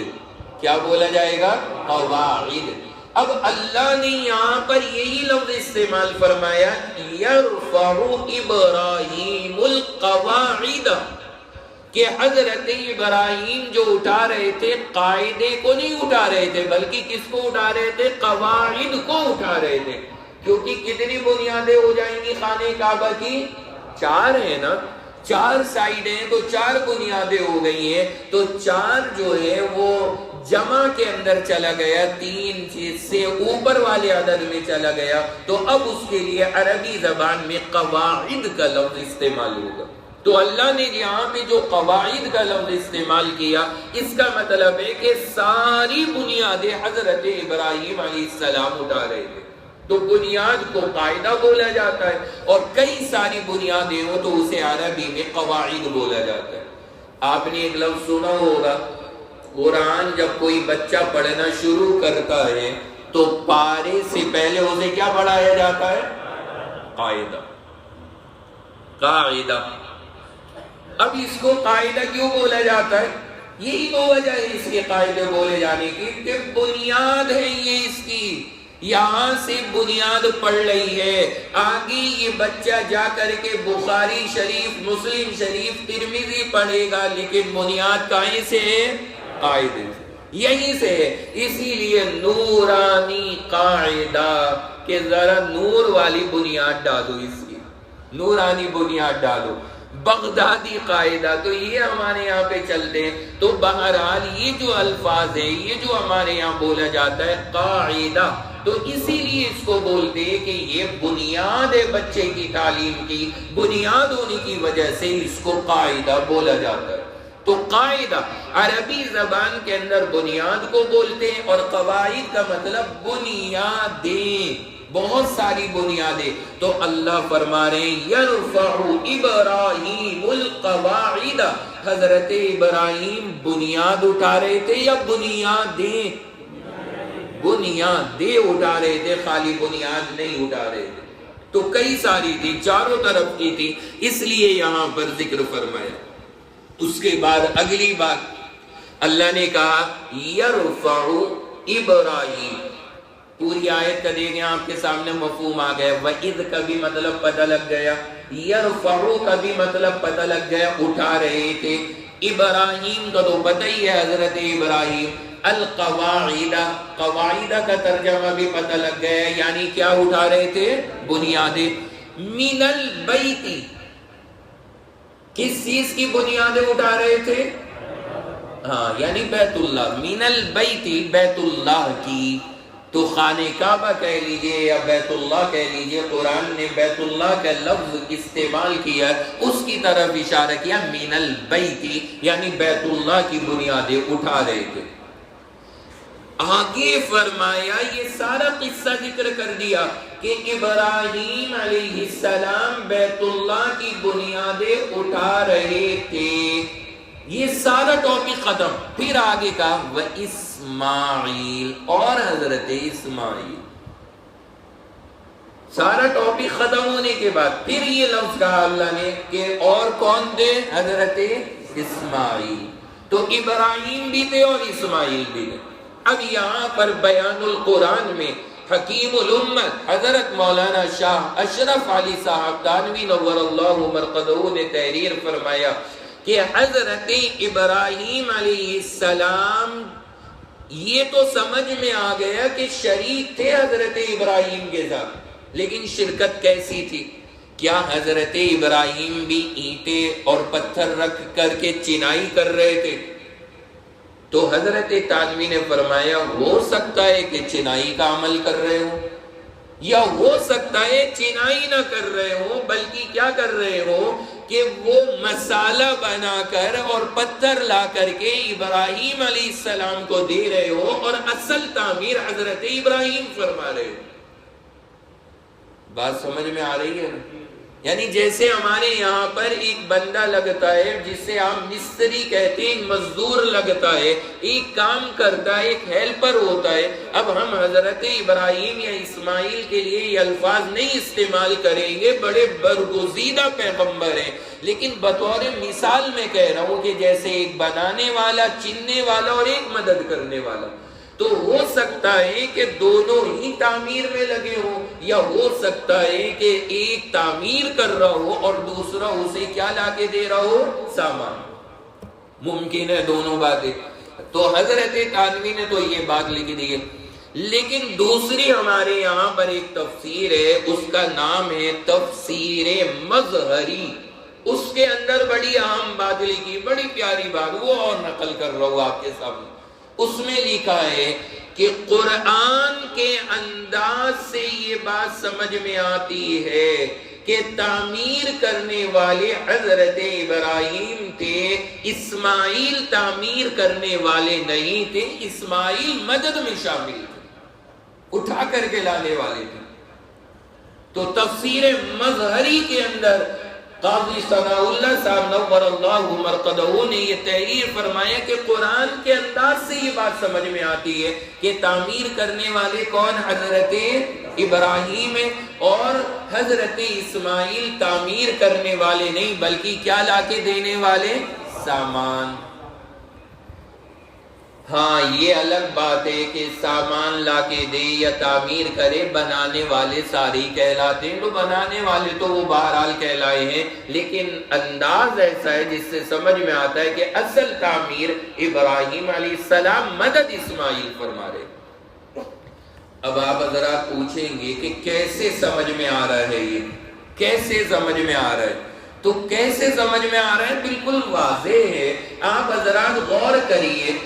کیا بولا جائے گا؟ قواعد۔ اب اللہ نے یہاں پر یہی لفظ استعمال فرمایا، یرفع ابراہیم القواعد، کہ حضرت ابراہیم جو اٹھا رہے تھے قاعدے کو نہیں اٹھا رہے تھے بلکہ کس کو اٹھا رہے تھے؟ قواعد کو اٹھا رہے تھے۔ کیونکہ کتنی بنیادیں ہو جائیں گی خانے کعبہ کی؟ 4 ہیں نا، 4 سائڈ ہیں تو 4 بنیادیں ہو گئی ہیں، تو 4 جو ہے وہ جمع کے اندر چلا گیا، 3 چیز سے اوپر والے عدد میں چلا گیا، تو اب اس کے لیے عربی زبان میں قواعد کا لفظ استعمال ہوگا۔ تو اللہ نے یہاں پہ جو قواعد کا لفظ استعمال کیا، اس کا مطلب ہے کہ ساری بنیادیں حضرت ابراہیم علیہ السلام اٹھا رہے تھے، تو بنیاد کو قاعدہ بولا جاتا ہے، اور کئی ساری بنیادیں ہو تو اسے عربی میں قواعد بولا جاتا ہے۔ آپ نے ایک لفظ سنا ہوگا، قرآن جب کوئی بچہ پڑھنا شروع کرتا ہے تو پارے سے پہلے اسے کیا پڑھایا جاتا ہے؟ قاعدہ۔ قاعدہ۔ اب اس کو قاعدہ کیوں بولا جاتا ہے؟ یہی تو وجہ ہے اس کے قاعدے بولے جانے کی کہ بنیاد ہے یہ اس کی، یہاں سے بنیاد پڑ رہی ہے، آگے یہ بچہ جا کر کے بخاری شریف، مسلم شریف، ترمذی پڑھے گا، لیکن بنیاد کہیں سے ہے؟ قاعدے سے، یہیں سے ہے۔ اسی لیے نورانی قاعدہ، کہ ذرا نور والی بنیاد ڈالو، اس کی نورانی بنیاد ڈالو۔ بغدادی قاعدہ، تو یہ ہمارے یہاں پہ چلتے ہیں۔ تو بہرحال یہ جو الفاظ ہیں، یہ جو ہمارے یہاں بولا جاتا ہے قاعدہ، تو اسی لیے اس کو بولتے ہیں کہ یہ بنیاد ہے بچے کی تعلیم کی، بنیاد ہونے کی وجہ سے اس کو قاعدہ بولا جاتا ہے۔ تو قاعدہ عربی زبان کے اندر بنیاد کو بولتے ہیں، اور قواعد کا مطلب بنیادیں، بہت ساری بنیادیں۔ تو اللہ فرما رہے ہیں یرفع ابراہیم القواعد، حضرت ابراہیم بنیاد اٹھا رہے تھے یا بنیادیں؟ بنیادیں اٹھا رہے تھے، خالی بنیاد نہیں اٹھا رہے تھے۔ تو کئی ساری تھی، چاروں طرف کی تھی، اس لیے یہاں پر ذکر فرمایا۔ اس کے بعد اگلی بات اللہ نے کہا یرفع ابراہیم، پوری آیت کا دیکھیں آپ کے سامنے مفہوم آ گیا، وَإِذْ کا بھی مطلب پتہ لگ گیا، یرفع کا بھی مطلب پتہ لگ گیا، اٹھا رہے تھے۔ ابراہیم کا تو پتہ ہی ہے حضرت ابراہیم، القواعد، قواعد کا ترجمہ بھی پتہ لگ گیا، یعنی کیا اٹھا رہے تھے؟ بنیادیں۔ من البیت، کس چیز کی بنیادیں اٹھا رہے تھے؟ ہاں، یعنی بیت اللہ، من البیت، بیت اللہ کی۔ تو خانہ کعبہ کہہ لیجئے یا بیت اللہ کہہ لیجئے، قرآن نے بیت اللہ کا لفظ استعمال کیا، اس کی طرف اشارہ کیا، من البیت، یعنی بیت اللہ کی بنیادیں اٹھا رہے تھے۔ آگے فرمایا، یہ سارا قصہ ذکر کر دیا کہ ابراہیم علیہ السلام بیت اللہ کی بنیادیں اٹھا رہے تھے، یہ سارا ٹاپک ختم۔ پھر آگے کہا وَإِسماعیل، اور حضرت اسماعیل۔ سارا ٹاپک ختم ہونے کے بعد پھر یہ لفظ کہا اللہ نے کہ اور کون تھے؟ حضرت اسماعیل۔ تو ابراہیم بھی تھے اور اسماعیل بھی تھے۔ اب یہاں پر بیان القرآن میں حکیم الامت حضرت مولانا شاہ اشرف علی صاحب تھانوی نور اللہ مرقدہ نے تحریر فرمایا کہ حضرت ابراہیم علیہ السلام، یہ تو سمجھ میں آ گیا کہ شریک تھے حضرت ابراہیم کے ساتھ، لیکن شرکت کیسی تھی؟ کیا حضرت ابراہیم بھی اینٹیں اور پتھر رکھ کر کے چنائی کر رہے تھے؟ تو حضرت تانوی نے فرمایا ہو سکتا ہے کہ چنائی کا عمل کر رہے ہوں، یا ہو سکتا ہے چنائی نہ کر رہے ہوں بلکہ کیا کر رہے ہوں کہ وہ مسالہ بنا کر اور پتھر لا کر کے ابراہیم علیہ السلام کو دے رہے ہو، اور اصل تعمیر حضرت ابراہیم فرما رہے ہو۔ بات سمجھ میں آ رہی ہے؟ یعنی جیسے ہمارے یہاں پر ایک بندہ لگتا ہے جسے آپ مستری کہتے ہیں، مزدور لگتا ہے، ایک کام کرتا ہے، ایک ہیلپر ہوتا ہے۔ اب ہم حضرت ابراہیم یا اسماعیل کے لیے یہ الفاظ نہیں استعمال کریں گے، بڑے برگزیدہ پیغمبر ہیں، لیکن بطور مثال میں کہہ رہا ہوں کہ جیسے ایک بنانے والا، چننے والا اور ایک مدد کرنے والا۔ تو ہو سکتا ہے کہ دونوں ہی تعمیر میں لگے ہوں، یا ہو سکتا ہے کہ ایک تعمیر کر رہا ہو اور دوسرا اسے کیا لا کے دے رہا ہو؟ سامان۔ ممکن ہے دونوں باتیں۔ تو حضرت تانوی نے تو یہ بات لکھ دی ہے، لیکن دوسری ہمارے یہاں پر ایک تفسیر ہے، اس کا نام ہے تفسیر مظہری۔ اس کے اندر بڑی اہم بات لکھی، بڑی پیاری بات، وہ اور نقل کر رہا ہوں آپ کے سامنے۔ اس میں لکھا ہے کہ قرآن کے انداز سے یہ بات سمجھ میں آتی ہے کہ تعمیر کرنے والے حضرت ابراہیم تھے، اسماعیل تعمیر کرنے والے نہیں تھے، اسماعیل مدد میں شامل تھے، اٹھا کر کے لانے والے تھے۔ تو تفسیر مظہری کے اندر قاضی ثناء اللہ صاحب نور اللہ مرقدہ نے یہ تحریر فرمایا کہ قرآن کے انداز سے یہ بات سمجھ میں آتی ہے کہ تعمیر کرنے والے کون؟ حضرت ابراہیم ہے، اور حضرت اسماعیل تعمیر کرنے والے نہیں بلکہ کیا لا کے دینے والے؟ سامان۔ ہاں، یہ الگ بات ہے کہ سامان لا کے دے یا تعمیر کرے، بنانے والے سارے کہلاتے ہیں، تو بنانے والے تو وہ بہرحال کہلائے ہیں، لیکن انداز ایسا ہے جس سے سمجھ میں آتا ہے کہ اصل تعمیر ابراہیم علیہ السلام، مدد اسماعیل فرما رہے۔ اب آپ حضرات پوچھیں گے کہ کیسے سمجھ میں آ رہا ہے؟ یہ کیسے سمجھ میں آ رہا ہے؟ تو کیسے سمجھ میں آ رہا ہے؟ بالکل واضح ہے، آپ حضرات غور کریے۔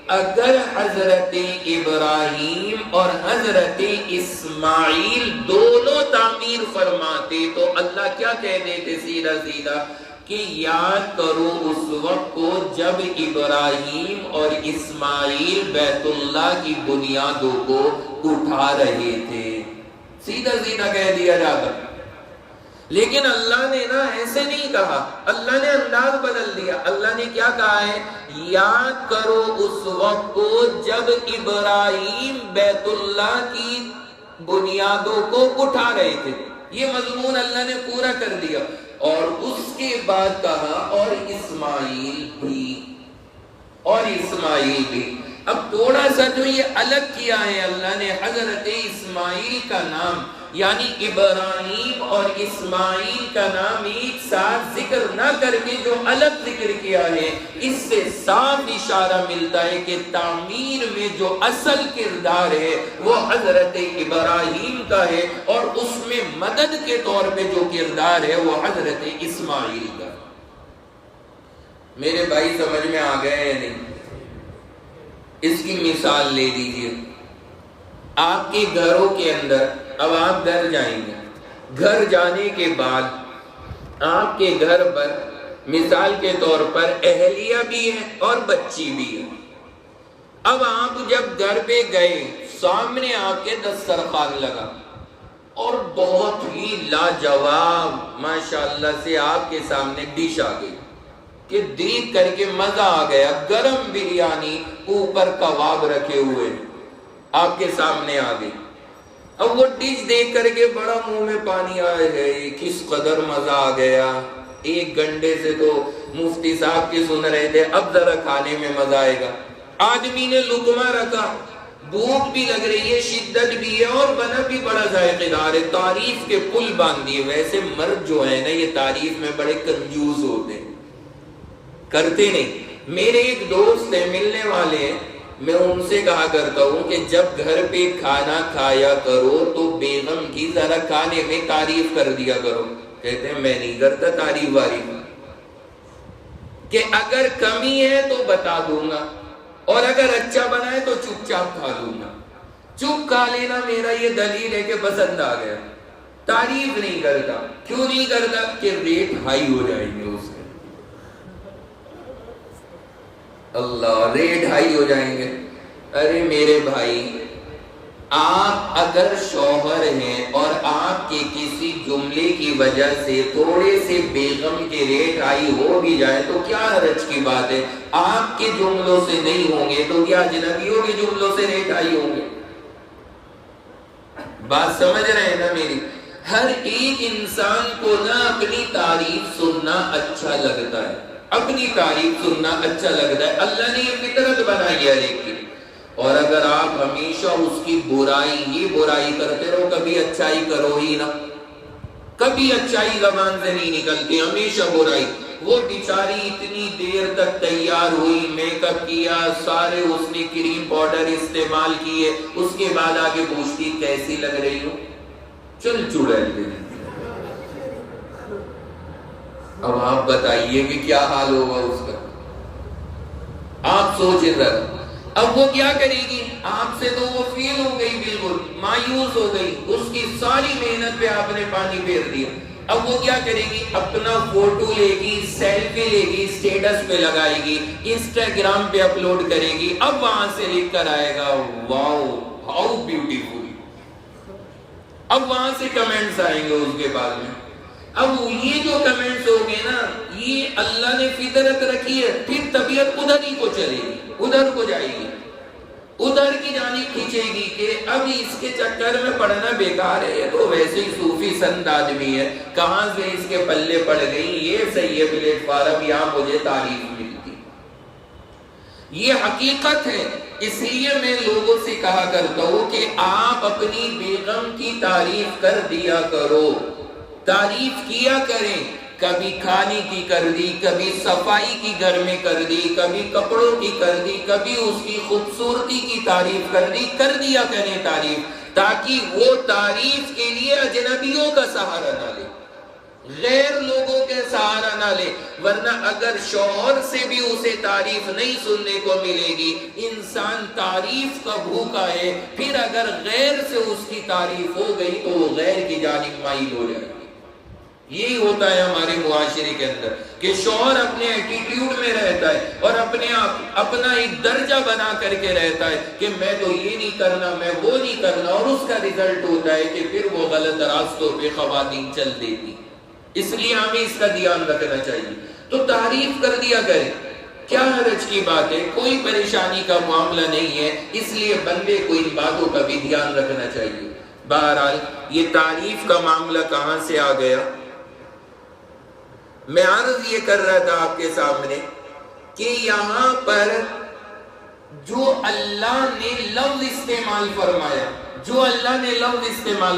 اگر حضرت ابراہیم اور حضرت اسماعیل دونوں تعمیر فرماتے تو اللہ کیا کہہ دیتے سیدھا سیدھا کہ یاد کرو اس وقت کو جب ابراہیم اور اسماعیل بیت اللہ کی بنیادوں کو اٹھا رہے تھے، سیدھا سیدھا کہہ دیا جاتا۔ لیکن اللہ نے نا ایسے نہیں کہا، اللہ نے انداز بدل دیا۔ اللہ نے کیا کہا ہے؟ یاد کرو اس وقت کو جب ابراہیم بیت اللہ کی بنیادوں کو اٹھا رہے تھے۔ یہ مضمون اللہ نے پورا کر دیا، اور اس کے بعد کہا اور اسماعیل بھی۔ اب تھوڑا سا جو یہ الگ کیا ہے اللہ نے، حضرت اسماعیل کا نام یعنی ابراہیم اور اسماعیل کا نام ایک ساتھ ذکر نہ کر کے جو الگ ذکر کیا ہے، اس سے صاف اشارہ ملتا ہے کہ تعمیر میں جو اصل کردار ہے وہ حضرت ابراہیم کا ہے، اور اس میں مدد کے طور پہ جو کردار ہے وہ حضرت اسماعیل کا۔ میرے بھائی سمجھ میں آ گئے ہیں نہیں؟ اس کی مثال لے لیجیے۔ آپ کے گھروں کے اندر، اب آپ گھر جائیں گے، گھر جانے کے بعد آپ کے گھر پر مثال کے طور پر اہلیہ بھی ہے اور بچی بھی ہے۔ اب آپ جب گھر پہ گئے، سامنے آپ کے دسترخوان لگا اور بہت ہی لاجواب ماشاءاللہ سے آپ کے سامنے ڈش آ گئی کہ دیکھ کر کے مزہ آ گیا، گرم بریانی، اوپر کباب رکھے ہوئے آپ کے سامنے آ گئی۔ اب وہ ڈش دیکھ کر کے بڑا منہ میں پانی آئے گئے، کس قدر مزہ آ گیا۔ ایک گھنٹے سے تو مفتی صاحب کی سن رہے تھے، اب ذرا کھانے میں مزہ آئے گا۔ آدمی نے لقمہ رکھا، بھوک بھی لگ رہی ہے، شدت بھی ہے، اور بنا بھی بڑا ذائقہ دار ہے، تعریف کے پل باندھ دیے۔ ویسے مرد جو ہے نا یہ تعریف میں بڑے کنجوس ہوتے ہیں، کرتے نہیں۔ میرے ایک دوست ہیں، ملنے والے ہیں، میں ان سے کہا کرتا ہوں کہ جب گھر پہ کھانا کھایا کرو تو بیگم کی ذرا کھانے میں تعریف کر دیا کرو۔ کہتے ہیں میں نہیں کرتا تعریف واریف، کہ اگر کمی ہے تو بتا دوں گا، اور اگر اچھا بنا ہے تو چپ چاپ کھا لوں گا۔ چپ کھا لینا میرا یہ دلیل ہے کہ پسند آ گیا۔ تعریف نہیں کرتا۔ کیوں نہیں کرتا؟ کہ ریٹ ہائی ہو جائیں گے اس کے، اللہ، ریٹ ہائی ہو جائیں گے۔ ارے میرے بھائی، آپ اگر شوہر ہیں اور آپ کے کسی جملے کی وجہ سے تھوڑے سے بیگم کے ریٹ ہائی ہو بھی جائے تو کیا حرج کی بات ہے؟ آپ کے جملوں سے نہیں ہوں گے تو کیا اجنبیوں کے جملوں سے ریٹ ہائی ہوں گے؟ بات سمجھ رہے ہیں نا میری؟ ہر ایک انسان کو نا اپنی تعریف سننا اچھا لگتا ہے، اپنی تعریف سننا اچھا لگتا ہے۔ اللہ نے یہ فطرت بنائی ہے ہر ایک کی، اور اگر آپ ہمیشہ اس کی برائی ہی برائی کرتے رہو، کبھی اچھائی کرو ہی نہ، کبھی اچھائی زبان سے نہیں نکلتی، ہمیشہ برائی۔ وہ بیچاری اتنی دیر تک تیار ہوئی، میک اپ کیا، سارے اس نے کریم پاؤڈر استعمال کیے، اس کے بعد آگے پوچھتی کیسی لگ رہی ہو؟ چل چڑیل دے۔ اب آپ بتائیے کہ کیا حال ہوگا اس کا؟ آپ سوچیں ذرا۔ اب وہ کیا کرے گی؟ آپ سے تو وہ فیل ہو گئی، بالکل مایوس ہو گئی، اس کی ساری محنت پہ آپ نے پانی پھیر دیا۔ اب وہ کیا کرے گی؟ اپنا فوٹو لے گی، سیلفی لے گی، سٹیٹس پہ لگائے گی، انسٹاگرام پہ اپلوڈ کرے گی۔ اب وہاں سے لکھ کر آئے گا واو ہاؤ بیوٹیفل۔ اب وہاں سے کمنٹس آئیں گے اس کے بعد میں۔ اب یہ جو کمنٹس ہو گے نا، یہ اللہ نے فطرت رکھی ہے، پھر طبیعت ادھر ہی کو چلے گی، ادھر کو جائے گی، ادھر کی جانب کھینچے گی کہ اب اس کے چکر میں پڑنا بیکار ہے، یہ تو ویسے ہی صوفی سند آدمی ہے، کہاں سے اس کے پلے پڑ گئی، یہ صحیح ہے پلیٹ فارم، یہاں مجھے تعریف ملتی۔ یہ حقیقت ہے۔ اس لیے میں لوگوں سے کہا کرتا ہوں کہ آپ اپنی بیگم کی تعریف کر دیا کرو، تعریف کیا کریں۔ کبھی کھانے کی کر دی، کبھی صفائی کی گھر میں کر دی، کبھی کپڑوں کی کر دی، کبھی اس کی خوبصورتی کی تعریف کر دی، کر دیا کریں تعریف، تاکہ وہ تعریف کے لیے اجنبیوں کا سہارا نہ لے، غیر لوگوں کے سہارا نہ لے، ورنہ اگر شوہر سے بھی اسے تعریف نہیں سننے کو ملے گی، انسان تعریف کا بھوکا ہے، پھر اگر غیر سے اس کی تعریف ہو گئی تو وہ غیر کی جانب مائل ہو جائے گی۔ یہی ہوتا ہے ہمارے معاشرے کے اندر کہ شوہر اپنے ایٹیٹیوڈ میں رہتا ہے اور اپنا ایک درجہ بنا کر کے رہتا ہے کہ میں تو یہ نہیں کرنا، میں وہ نہیں کرنا، اور اس کا ریزلٹ ہوتا ہے کہ پھر وہ غلط راستوں پہ خواتین چل دیتی۔ اس لیے ہمیں اس کا دھیان رکھنا چاہیے۔ تو تعریف کر دیا کرے، کیا حرج کی بات ہے، کوئی پریشانی کا معاملہ نہیں ہے، اس لیے بندے کو ان باتوں کا بھی دھیان رکھنا چاہیے۔ بہرحال یہ تعریف کا معاملہ کہاں سے آ گیا؟ میں عرض یہ کر رہا تھا آپ کے سامنے کہ یہاں پر جو اللہ نے لفظ استعمال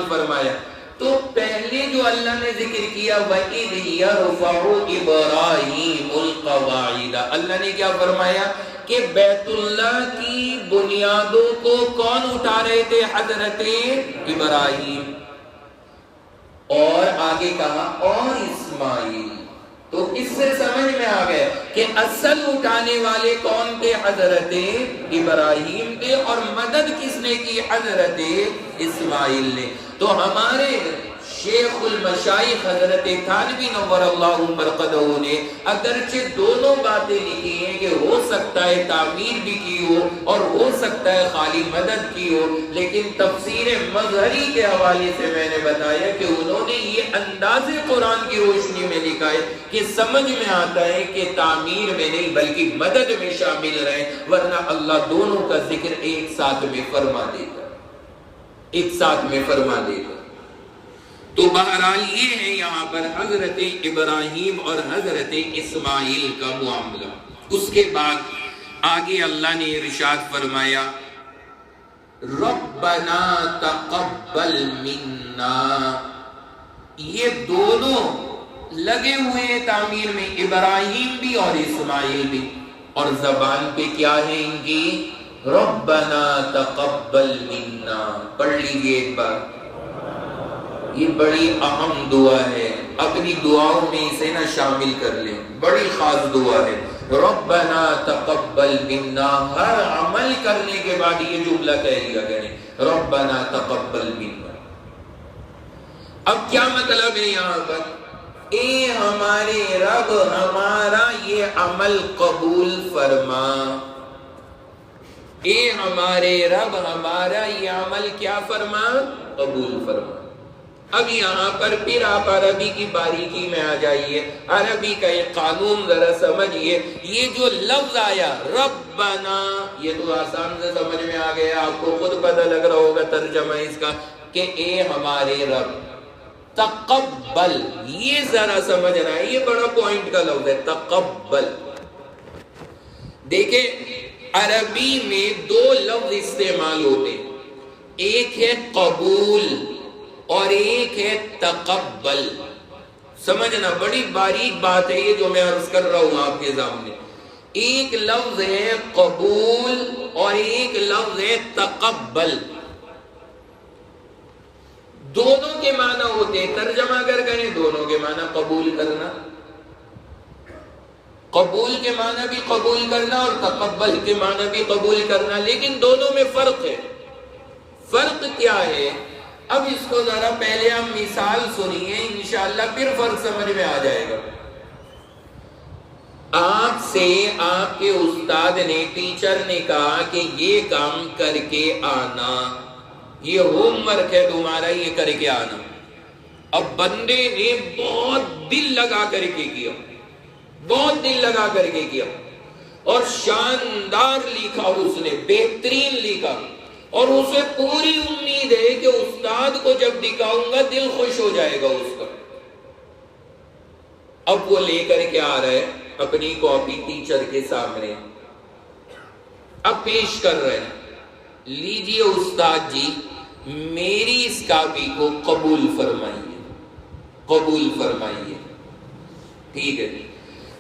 فرمایا، تو پہلے جو اللہ نے ذکر کیا وَإِذْ يَرْفَعُ إِبْرَاهِيمُ الْقَوَاعِدَ، اللہ نے کیا فرمایا کہ بیت اللہ کی بنیادوں کو کون اٹھا رہے تھے؟ حضرت ابراہیم، اور آگے کہا اور اسماعیل۔ تو اس سے سمجھ میں آ گیا کہ اصل اٹھانے والے کون تھے؟ حضرت ابراہیم تھے، اور مدد کس نے کی؟ حضرت اسماعیل نے۔ تو ہمارے شیخ المشائخ حضرت تھانوی نور اللہ مرقدہ نے اگرچہ دونوں باتیں لکھی ہیں کہ ہو سکتا ہے تعمیر بھی کی ہو اور ہو سکتا ہے خالی مدد کی ہو، لیکن تفسیر مظہری کے حوالے سے میں نے بتایا کہ انہوں نے یہ انداز قرآن کی روشنی میں لکھا ہے کہ سمجھ میں آتا ہے کہ تعمیر میں نہیں بلکہ مدد میں شامل رہے، ورنہ اللہ دونوں کا ذکر ایک ساتھ میں فرما دیتا۔ تو بہرحال یہ ہے یہاں پر حضرت ابراہیم اور حضرت اسماعیل کا معاملہ۔ اس کے بعد آگے اللہ نے ارشاد فرمایا ربنا تقبل منا، یہ دونوں لگے ہوئے ہیں تعمیر میں، ابراہیم بھی اور اسماعیل بھی، اور زبان پہ کیا ہے ان کی؟ ربنا تقبل منا۔ پڑھ لیجئے ایک بار، یہ بڑی اہم دعا ہے، اپنی دعاؤں میں اسے نہ شامل کر لیں، بڑی خاص دعا ہے۔ ربنا تقبل منا، ہر عمل کرنے کے بعد یہ جملہ کہہ لیا کریں ربنا تقبل منا۔ اب کیا مطلب ہے یہاں پر؟ اے ہمارے رب ہمارا یہ عمل قبول فرما، اے ہمارے رب ہمارا یہ عمل کیا فرما؟ قبول فرما۔ اب یہاں پر پھر آپ عربی کی باریکی میں آ جائیے، عربی کا یہ قانون ذرا سمجھیے۔ یہ جو لفظ آیا ربنا، یہ تو آسان سے سمجھ میں آ گیا، آپ کو خود پتہ لگ رہا ہوگا ترجمہ اس کا کہ اے ہمارے رب۔ تقبل، یہ ذرا سمجھنا ہے، یہ بڑا پوائنٹ کا لفظ ہے تقبل۔ دیکھیں عربی میں دو لفظ استعمال ہوتے ہیں، ایک ہے قبول اور ایک ہے تقبل۔ سمجھنا بڑی باریک بات ہے یہ جو میں عرض کر رہا ہوں آپ کے سامنے۔ ایک لفظ ہے قبول اور ایک لفظ ہے تقبل، دونوں کے معنی ہوتے ہیں، ترجمہ اگر کریں دونوں کے معنی قبول کرنا، قبول کے معنی بھی قبول کرنا اور تقبل کے معنی بھی قبول کرنا، لیکن دونوں میں فرق ہے۔ فرق کیا ہے؟ اب اس کو ذرا پہلے ہم مثال سنیے، انشاءاللہ پھر فرق سمجھ میں آ جائے گا۔ آپ سے آپ کے استاد نے، ٹیچر نے کہا کہ یہ کام کر کے آنا، یہ ہوم ورک ہے تمہارا، یہ کر کے آنا۔ اب بندے نے بہت دل لگا کر کے کیا، بہت دل لگا کر کے کیا، اور شاندار لکھا اس نے، بہترین لکھا، اور اسے پوری امید ہے کہ استاد کو جب دکھاؤں گا دل خوش ہو جائے گا اس کا۔ اب وہ لے کر کے آ رہے اپنی کاپی ٹیچر کے سامنے، اب پیش کر رہے ہیں، لیجیے استاد جی میری اس کاپی کو قبول فرمائیے، قبول فرمائیے۔ ٹھیک ہے،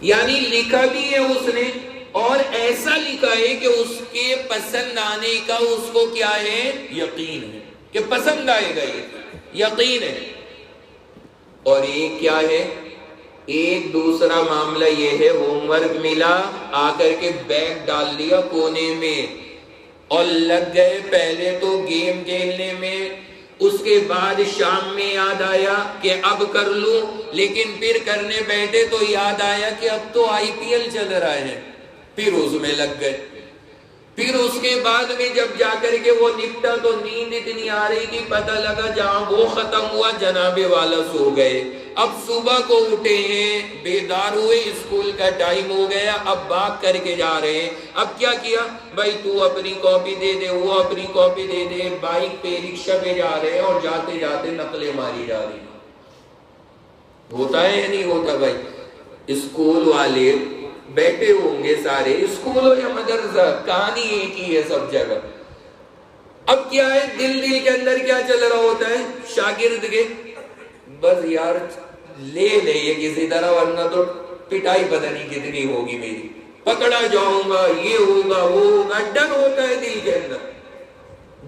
یعنی لکھا بھی ہے اس نے اور ایسا لکھا ہے کہ اس کے پسند آنے کا اس کو کیا ہے؟ یقین ہے کہ پسند آئے گا، یہ یقین ہے۔ اور ایک کیا ہے؟ ایک دوسرا معاملہ یہ ہے، ہوم ورک ملا، آ کر کے بیگ ڈال دیا کونے میں اور لگ گئے پہلے تو گیم کھیلنے میں، اس کے بعد شام میں یاد آیا کہ اب کر لوں، لیکن پھر کرنے بیٹھے تو یاد آیا کہ اب تو آئی پی ایل چل رہا ہے، پھر اس میں لگ گئے۔ پھر اس کے بعد میں جب جا کر کے وہ نپٹا تو نیند اتنی آ رہی کہ پتہ لگا جہاں وہ ختم ہوا جنابے والا سو گئے۔ اب صبح کو اٹھے ہیں، بیدار ہوئے، اسکول کا ٹائم ہو گیا، اب بھاگ کر کے جا رہے ہیں۔ اب کیا کیا؟ بھائی تو اپنی کاپی دے دے، وہ اپنی کاپی دے دے، بائک پہ رکشہ پہ جا رہے ہیں اور جاتے جاتے نقلیں ماری جا رہی ہیں۔ ہوتا ہے یا نہیں ہوتا بھائی؟ اسکول والے بیٹھے ہوں گے سارے، اسکول ہو یا مدرسہ، کہانی ایک ہی ہے سب جگہ۔ اب کیا ہے، دل کے اندر کیا چل رہا ہوتا ہے شاگرد کے؟ بس یار لے لے یہ کسی طرح، ورنہ تو پٹائی پتہ نہیں کتنی ہوگی میری، پکڑا جاؤں گا، یہ ہوگا وہ ہوگا، ڈر ہوتا ہے دل کے اندر،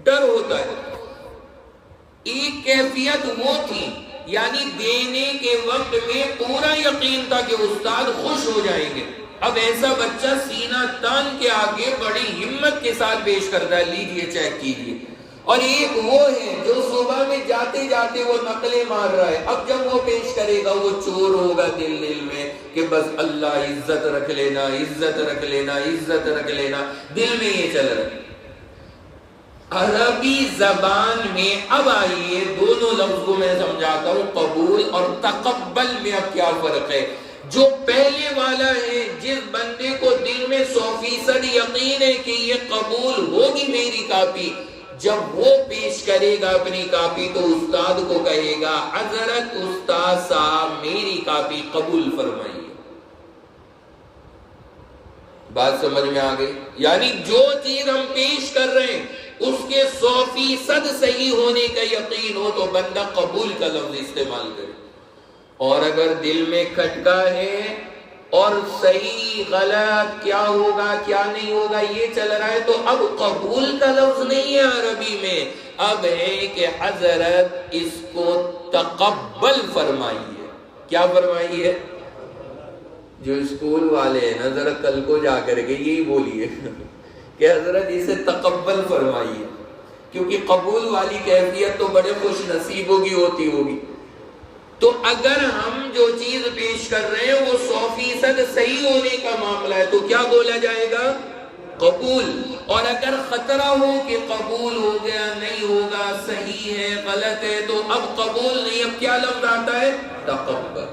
ڈر ہوتا ہے۔ ایک کیفیت وہ تھی، یعنی دینے کے وقت میں پورا یقین تھا کہ استاد خوش ہو جائیں گے۔ اب ایسا بچہ سینہ تان کے آگے بڑی ہمت کے ساتھ پیش کرتا ہے، لیجئے چیک کیجئے۔ اور ایک وہ ہے جو صبح میں جاتے جاتے وہ نقلیں مار رہا ہے، اب جب وہ پیش کرے گا وہ چور ہوگا دل میں کہ بس اللہ عزت رکھ لینا، عزت رکھ لینا، عزت رکھ لینا، دل میں یہ چل رہا ہے۔ عربی زبان میں اب آئیے دونوں لفظوں میں سمجھاتا ہوں، قبول اور تقبل میں اب کیا فرق ہے۔ جو پہلے والا ہے، جس بندے کو دل میں 100% یقین ہے کہ یہ قبول ہوگی میری کاپی، جب وہ پیش کرے گا اپنی کاپی تو استاد کو کہے گا حضرت استاد صاحب میری کاپی قبول فرمائیے۔ بات سمجھ میں آ گئی؟ یعنی جو چیز ہم پیش کر رہے ہیں اس کے 100% صحیح ہونے کا یقین ہو تو بندہ قبول کا لفظ استعمال کرے، اور اگر دل میں کھٹکا ہے اور صحیح غلط کیا ہوگا کیا نہیں ہوگا یہ چل رہا ہے تو اب قبول کا لفظ نہیں ہے عربی میں، اب ہے کہ حضرت اس کو تقبل فرمائیے۔ کیا فرمائیے؟ جو اسکول والے ہیں نا ذرا کل کو جا کر کے یہی بولیے کہ حضرت اسے تقبل فرمائیے، کیونکہ قبول والی کیفیت تو بڑے خوش نصیبوں کی ہوتی۔ تو اگر ہم جو چیز پیش کر رہے ہیں وہ 100% صحیح ہونے کا معاملہ ہے تو کیا بولا جائے گا؟ قبول۔ اور اگر خطرہ ہو کہ قبول ہو گیا نہیں ہوگا، صحیح ہے غلط ہے، تو اب قبول نہیں، اب کیا لفظ آتا ہے؟ تقبل۔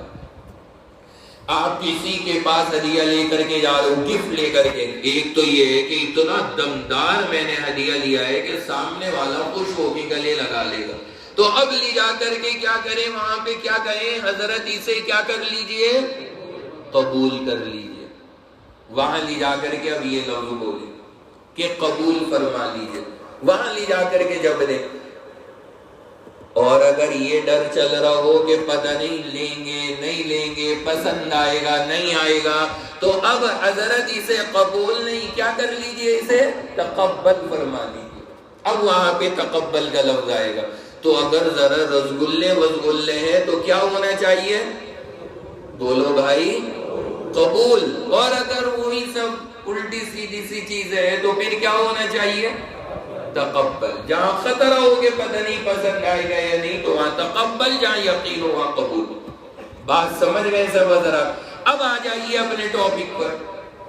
آپ کسی کے پاس ہدیہ لے کر کے جا رہے ہو، گفٹ لے کر کے، ایک تو یہ ہے کہ اتنا دمدار میں نے ہدیہ لیا ہے کہ سامنے والا خوش ہو کے گلے لگا لے گا، تو اب لے جا کر کے کیا کریں، وہاں پہ کیا کہیں، حضرت اسے کیا کر لیجئے؟ قبول کر لیجئے۔ وہاں لے جا کر کے اب یہ لفظ بولے کہ قبول فرما لیجئے، وہاں لے جا کر کے جب دیں۔ اور اگر یہ ڈر چل رہا ہو کہ پتہ نہیں لیں گے نہیں لیں گے، پسند آئے گا نہیں آئے گا، تو اب حضرت اسے قبول نہیں، کیا کر لیجئے، اسے تقبل فرما لیجئے۔ اب وہاں پہ تقبل کا لفظ آئے گا۔ تو اگر ذرا رسگلے ہیں تو کیا ہونا چاہیے؟ بولو بھائی، قبول۔ اور اگر وہی سب الٹی سیدھی سی چیزیں ہیں تو پھر کیا ہونا چاہیے؟ تقبل۔ جہاں خطرہ ہو کہ پتہ نہیں پسند آئے گا یا نہیں تو وہاں تقبل، جہاں یقین ہو وہاں قبول۔ بات سمجھ گئے سب حضرات؟ اب آ جائیے اپنے ٹاپک پر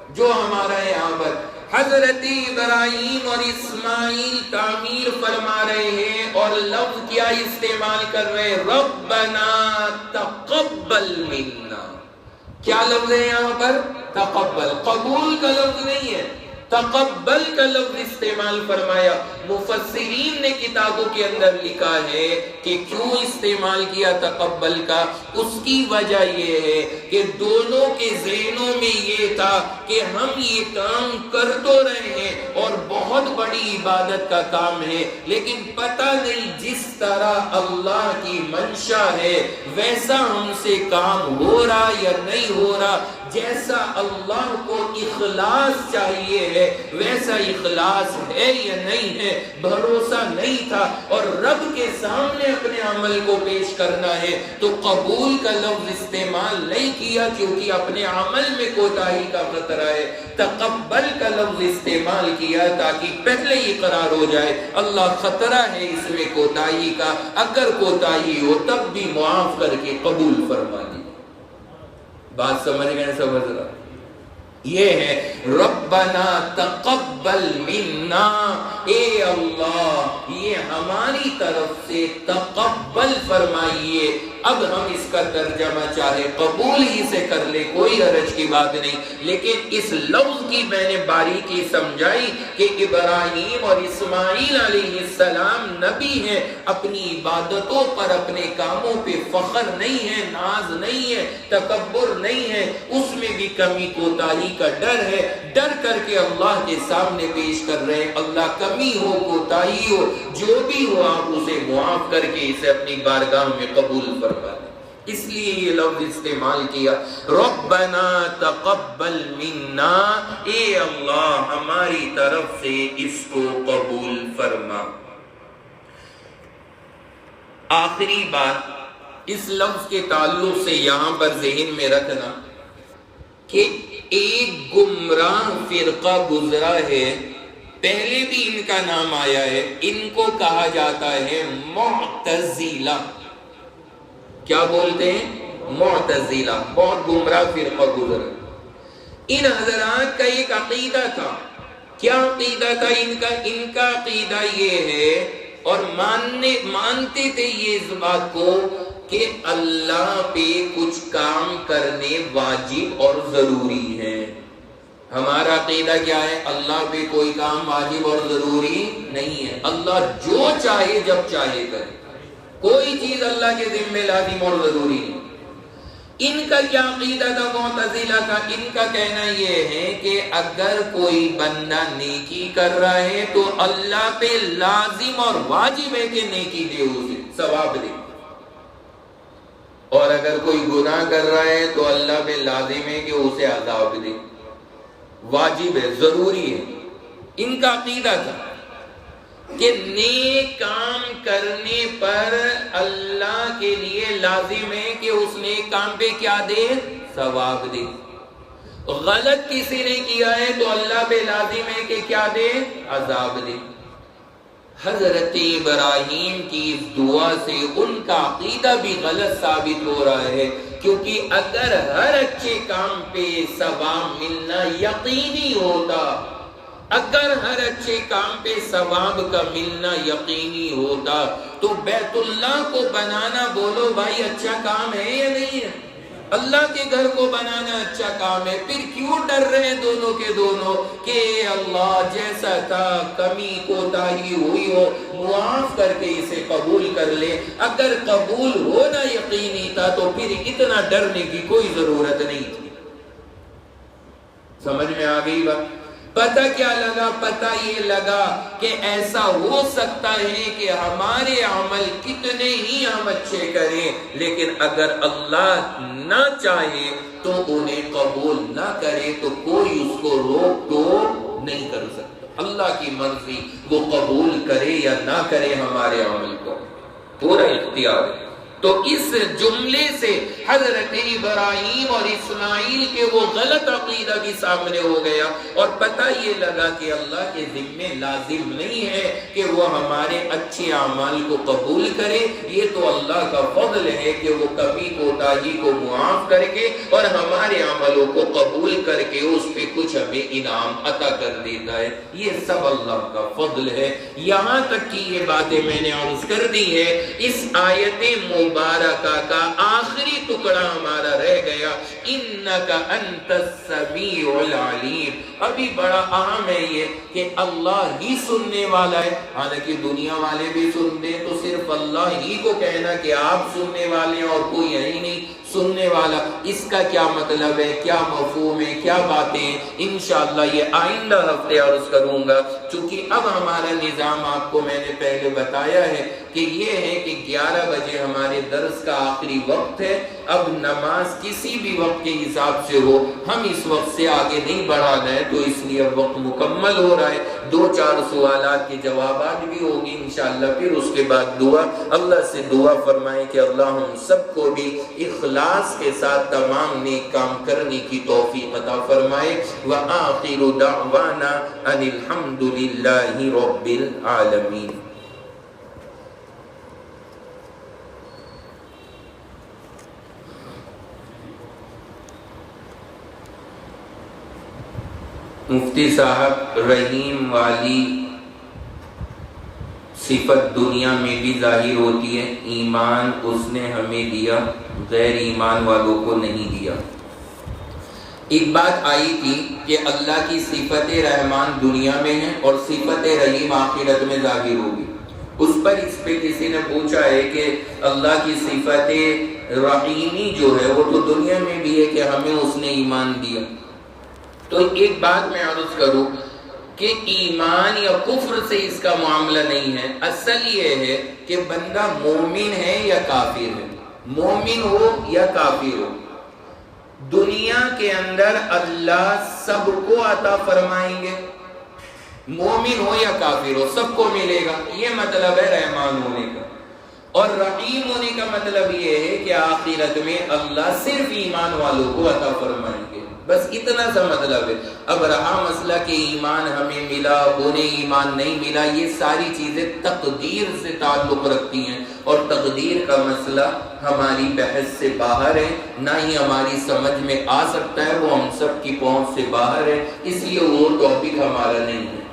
جو ہمارا یہاں پر حضرت ابراہیم اور اسماعیل تعمیر فرما رہے ہیں اور لفظ کیا استعمال کر رہے ہیں؟ ربنا تقبل منا۔ کیا لفظ ہے یہاں پر؟ تقبل۔ قبول کا لفظ نہیں ہے، تقبل کا لفظ استعمال فرمایا۔ مفسرین نے کتابوں کے اندر لکھا ہے کہ کیوں استعمال کیا تقبل کا، اس کی وجہ یہ ہے کہ دونوں کے ذہنوں میں یہ تھا کہ ہم یہ کام کر تو رہے ہیں اور بہت بڑی عبادت کا کام ہے، لیکن پتہ نہیں جس طرح اللہ کی منشا ہے ویسا ہم سے کام ہو رہا یا نہیں ہو رہا، جیسا اللہ کو اخلاص چاہیے ہے ویسا اخلاص ہے یا نہیں ہے، بھروسہ نہیں تھا، اور رب کے سامنے اپنے عمل کو پیش کرنا ہے تو قبول کا لفظ استعمال نہیں کیا کیونکہ اپنے عمل میں کوتاہی کا خطرہ ہے، تقبل کا لفظ استعمال کیا تاکہ پہلے ہی قرار ہو جائے اللہ خطرہ ہے اس میں کوتاہی کا، اگر کوتاہی ہو تب بھی معاف کر کے قبول فرما دی۔ بات سمجھ گئے؟ سمجھ رہا یہ ہے ربنا تقبل منا، اے اللہ یہ ہماری طرف سے تقبل فرمائیے۔ اب ہم اس کا ترجمہ چاہے قبول ہی سے کر لے، کوئی حرج کی بات نہیں، لیکن اس لفظ کی میں نے باریکی سمجھائی کہ ابراہیم اور اسماعیل علیہ السلام نبی ہیں، اپنی عبادتوں پر اپنے کاموں پہ فخر نہیں ہے، ناز نہیں ہے، تکبر نہیں ہے، اس میں بھی کمی کوتاہی کا ڈر ہے، ڈر کر کے اللہ کے سامنے پیش کر رہے ہیں اللہ کمی ہو کوتاہی ہو جو بھی ہو آپ اسے معاف کر کے اسے اپنی بارگاہ میں قبول فرما لیں۔ اس لیے یہ لفظ استعمال کیا ربنا تقبل منا، اے اللہ ہماری طرف سے اس کو قبول فرما۔ آخری بات اس لفظ کے تعلق سے یہاں پر ذہن میں رکھنا کہ ایک گمراہ فرقہ گزرا ہے، پہلے بھی ان کا نام آیا ہے، ان کو کہا جاتا ہے معتزلہ۔ کیا بولتے ہیں؟ معتزلہ، بہت گمراہ فرقہ گزرا۔ ان حضرات کا ایک عقیدہ تھا، کیا عقیدہ تھا ان کا عقیدہ یہ ہے اور مانتے تھے یہ اس بات کو کہ اللہ پہ کچھ کام کرنے واجب اور ضروری ہے۔ ہمارا عقیدہ کیا ہے؟ اللہ پہ کوئی کام واجب اور ضروری نہیں ہے، اللہ جو چاہے جب چاہے کرے، کوئی چیز اللہ کے ذمہ لازم اور ضروری نہیں۔ ان کا کیا عقیدہ تھا معتزلہ کا؟ ان کا کہنا یہ ہے کہ اگر کوئی بندہ نیکی کر رہا ہے تو اللہ پہ لازم اور واجب ہے کہ نیکی دے، اسے ثواب دے، اور اگر کوئی گناہ کر رہا ہے تو اللہ پہ لازم ہے کہ اسے عذاب دے، واجب ہے، ضروری ہے۔ ان کا عقیدہ تھا کہ نیک کام کرنے پر اللہ کے لیے لازم ہے کہ اس نیک کام پہ کیا دے؟ ثواب دے۔ غلط کسی نے کیا ہے تو اللہ پہ لازم ہے کہ کیا دے؟ عذاب دے۔ حضرت ابراہیم کی اس دعا سے ان کا عقیدہ بھی غلط ثابت ہو رہا ہے، کیونکہ اگر ہر اچھے کام پہ ثواب ملنا یقینی ہوتا، اگر ہر اچھے کام پہ ثواب کا ملنا یقینی ہوتا تو بیت اللہ کو بنانا بولو بھائی اچھا کام ہے یا نہیں ہے؟ اللہ کے گھر کو بنانا اچھا کام ہے، پھر کیوں ڈر رہے دونوں کے دونوں کہ اللہ جیسا تھا کمی کوتاہی ہوئی ہو معاف کر کے اسے قبول کر لے۔ اگر قبول ہونا یقینی تھا تو پھر اتنا ڈرنے کی کوئی ضرورت نہیں تھی۔ سمجھ میں آ گئی بات؟ پتہ کیا لگا؟ پتہ یہ لگا کہ ایسا ہو سکتا ہے کہ ہمارے عمل کتنے ہی ہم اچھے کریں لیکن اگر اللہ نہ چاہے تو انہیں قبول نہ کرے تو کوئی اس کو روک ٹوک نہیں کر سکتا۔ اللہ کی مرضی وہ قبول کرے یا نہ کرے ہمارے عمل کو، پورا اختیار ہے۔ تو اس جملے سے حضرت ابراہیم اور اسماعیل کے وہ غلط عقیدہ بھی سامنے ہو گیا اور پتہ یہ لگا کہ اللہ کے ذمہ لازم نہیں ہے کہ وہ ہمارے اچھے اعمال کو قبول کرے، یہ تو اللہ کا فضل ہے کہ وہ کمی کوتاہی کو معاف کر کے اور ہمارے عملوں کو قبول کر کے اس پہ کچھ ہمیں انعام عطا کر دیتا ہے، یہ سب اللہ کا فضل ہے۔ یہاں تک کہ یہ باتیں میں نے عرض کر دی ہے، اس آیت مبارکہ کا آخری ٹکڑا ہمارا رہ گیا انک انت السمیع العلیم۔ ابھی بڑا اہم ہے یہ کہ اللہ ہی سننے والا ہے، حالانکہ دنیا والے بھی سنتے ہیں تو صرف اللہ ہی کو کہنا کہ آپ سننے والے ہیں اور کوئی ہے ہی نہیں سننے والا، اس کا کیا مطلب ہے، کیا مفہوم ہے، کیا باتیں ہیں، انشاءاللہ یہ آئندہ ہفتے عرض کروں گا۔ چونکہ اب ہمارا نظام آپ کو میں نے پہلے بتایا ہے کہ یہ ہے کہ 11 بجے ہمارے درس کا آخری وقت ہے، اب نماز کسی بھی وقت کے حساب سے ہو، ہم اس وقت سے آگے نہیں بڑھانا ہے، تو اس لیے اب وقت مکمل ہو رہا ہے۔ 2-4 سوالات کے جوابات بھی ہوگی انشاءاللہ، پھر اس کے بعد دعا۔ اللہ سے دعا فرمائیں کہ اللہ ہم سب کو بھی اخلاص کے ساتھ تمام نیک کام کرنے کی توفیق عطا فرمائے۔ وآخر دعوانا ان الحمد للہ رب العالمین۔ مفتی صاحب، رحیم والی صفت دنیا میں بھی ظاہر ہوتی ہے، ایمان اس نے ہمیں دیا، غیر ایمان والوں کو نہیں دیا۔ ایک بات آئی تھی کہ اللہ کی صفت رحمان دنیا میں ہے اور صفت رحیم آخرت میں ظاہر ہوگی۔ اس پر اس پہ کسی نے پوچھا ہے کہ اللہ کی صفت رحیمی جو ہے وہ تو دنیا میں بھی ہے کہ ہمیں اس نے ایمان دیا۔ تو ایک بات میں عرض کروں کہ ایمان یا کفر سے اس کا معاملہ نہیں ہے، اصل یہ ہے کہ بندہ مومن ہے یا کافر ہے، مومن ہو یا کافر ہو، دنیا کے اندر اللہ سب کو عطا فرمائیں گے، مومن ہو یا کافر ہو سب کو ملے گا، یہ مطلب ہے رحمان ہونے کا۔ اور رحیم ہونے کا مطلب یہ ہے کہ آخرت میں اللہ صرف ایمان والوں کو عطا فرمائیں گے، بس اتنا سا مطلب ہے۔ اب رہا مسئلہ کہ ایمان ہمیں ملا، انہیں ایمان نہیں ملا، یہ ساری چیزیں تقدیر سے تعلق رکھتی ہیں، اور تقدیر کا مسئلہ ہماری بحث سے باہر ہے، نہ ہی ہماری سمجھ میں آ سکتا ہے، وہ ہم سب کی پہنچ سے باہر ہے، اس لیے وہ ٹاپک ہمارا نہیں ہے۔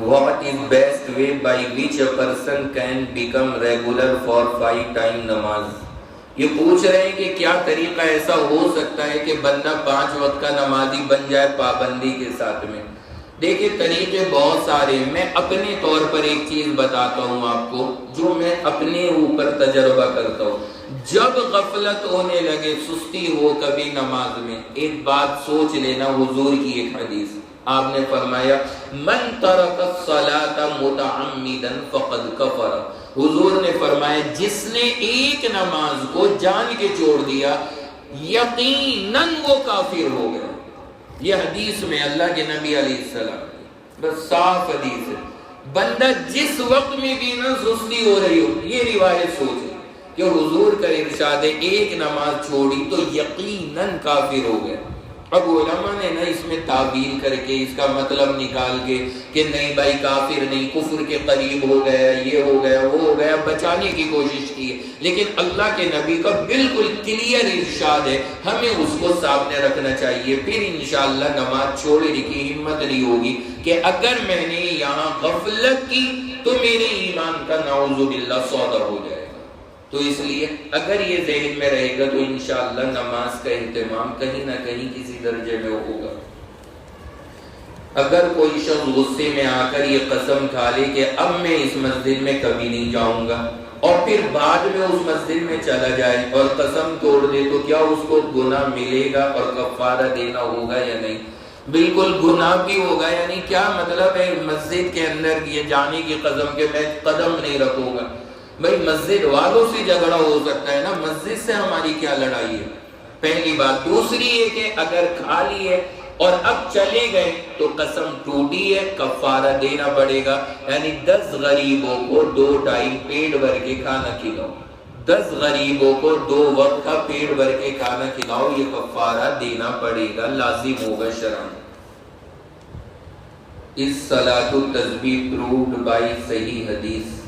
What is best way by which a person can become regular for 5 time نماز؟ یہ پوچھ رہے ہیں کہ کیا طریقہ ایسا ہو سکتا ہے کہ بندہ 5 وقت کا نمازی بن جائے پابندی کے ساتھ میں؟ دیکھیں طریقے بہت سارے ہیں، میں اپنے طور پر ایک چیز بتاتا ہوں آپ کو جو میں اپنے اوپر تجربہ کرتا ہوں۔ جب غفلت ہونے لگے، سستی ہو کبھی نماز میں، ایک بات سوچ لینا، حضور کی ایک حدیث آپ نے فرمایا من ترک الصلاة متعمدا فقد کفر، حضور نے فرمایا جس نے ایک نماز کو جان کے چھوڑ دیا یقیناً وہ کافر ہو گیا۔ یہ حدیث میں اللہ کے نبی علیہ السلام، بس صاف حدیث ہے، بندہ جس وقت میں بھی نہ سستی ہو رہی ہو، یہ روایت سوچے کہ حضور کا ارشاد ہے ایک نماز چھوڑی تو یقیناً کافر ہو گیا۔ اب علماء نے نہ اس میں تعبیر کر کے اس کا مطلب نکال کے کہ نہیں بھائی کافر نہیں، کفر کے قریب ہو گیا، یہ ہو گیا وہ ہو گیا، بچانے کی کوشش کی ہے، لیکن اللہ کے نبی کا بالکل کلیئر ارشاد ہے، ہمیں اس کو سامنے رکھنا چاہیے، پھر انشاءاللہ نماز چھوڑنے کی ہمت نہیں ہوگی کہ اگر میں نے یہاں غفلت کی تو میرے ایمان کا نعوذ باللہ سودا ہو جائے۔ تو اس لیے اگر یہ ذہن میں رہے گا تو انشاءاللہ نماز کا اہتمام کہیں نہ کہیں کسی درجے میں ہوگا۔ اگر کوئی شخص غصے میں آ کر یہ قسم کھا لے کہ اب میں اس مسجد میں کبھی نہیں جاؤں گا، اور پھر بعد میں اس مسجد میں چلا جائے اور قسم توڑ دے، تو کیا اس کو گناہ ملے گا اور کفارہ دینا ہوگا یا نہیں؟ بالکل گناہ بھی ہوگا، یعنی کیا مطلب ہے مسجد کے اندر یہ جانے کی قسم کہ میں قدم نہیں رکھوں گا؟ بھائی مسجد والوں سے جھگڑا ہو سکتا ہے نا، مسجد سے ہماری کیا لڑائی ہے؟ پہلی بات۔ دوسری یہ کہ اگر کھا لیے اور اب چلے گئے تو قسم ٹوٹی ہے، کفارہ دینا پڑے گا، یعنی 10 غریبوں کو 2 ٹائم پیٹ بھر کے کھانا کھلاؤ، 10 غریبوں کو 2 وقت کا پیٹ بھر کے کھانا کھلاؤ، یہ کفارہ دینا پڑے گا، لازم ہوگا شرعاً۔ اس صلاۃ التسبیح پرووڈ بائی صحیح حدیث۔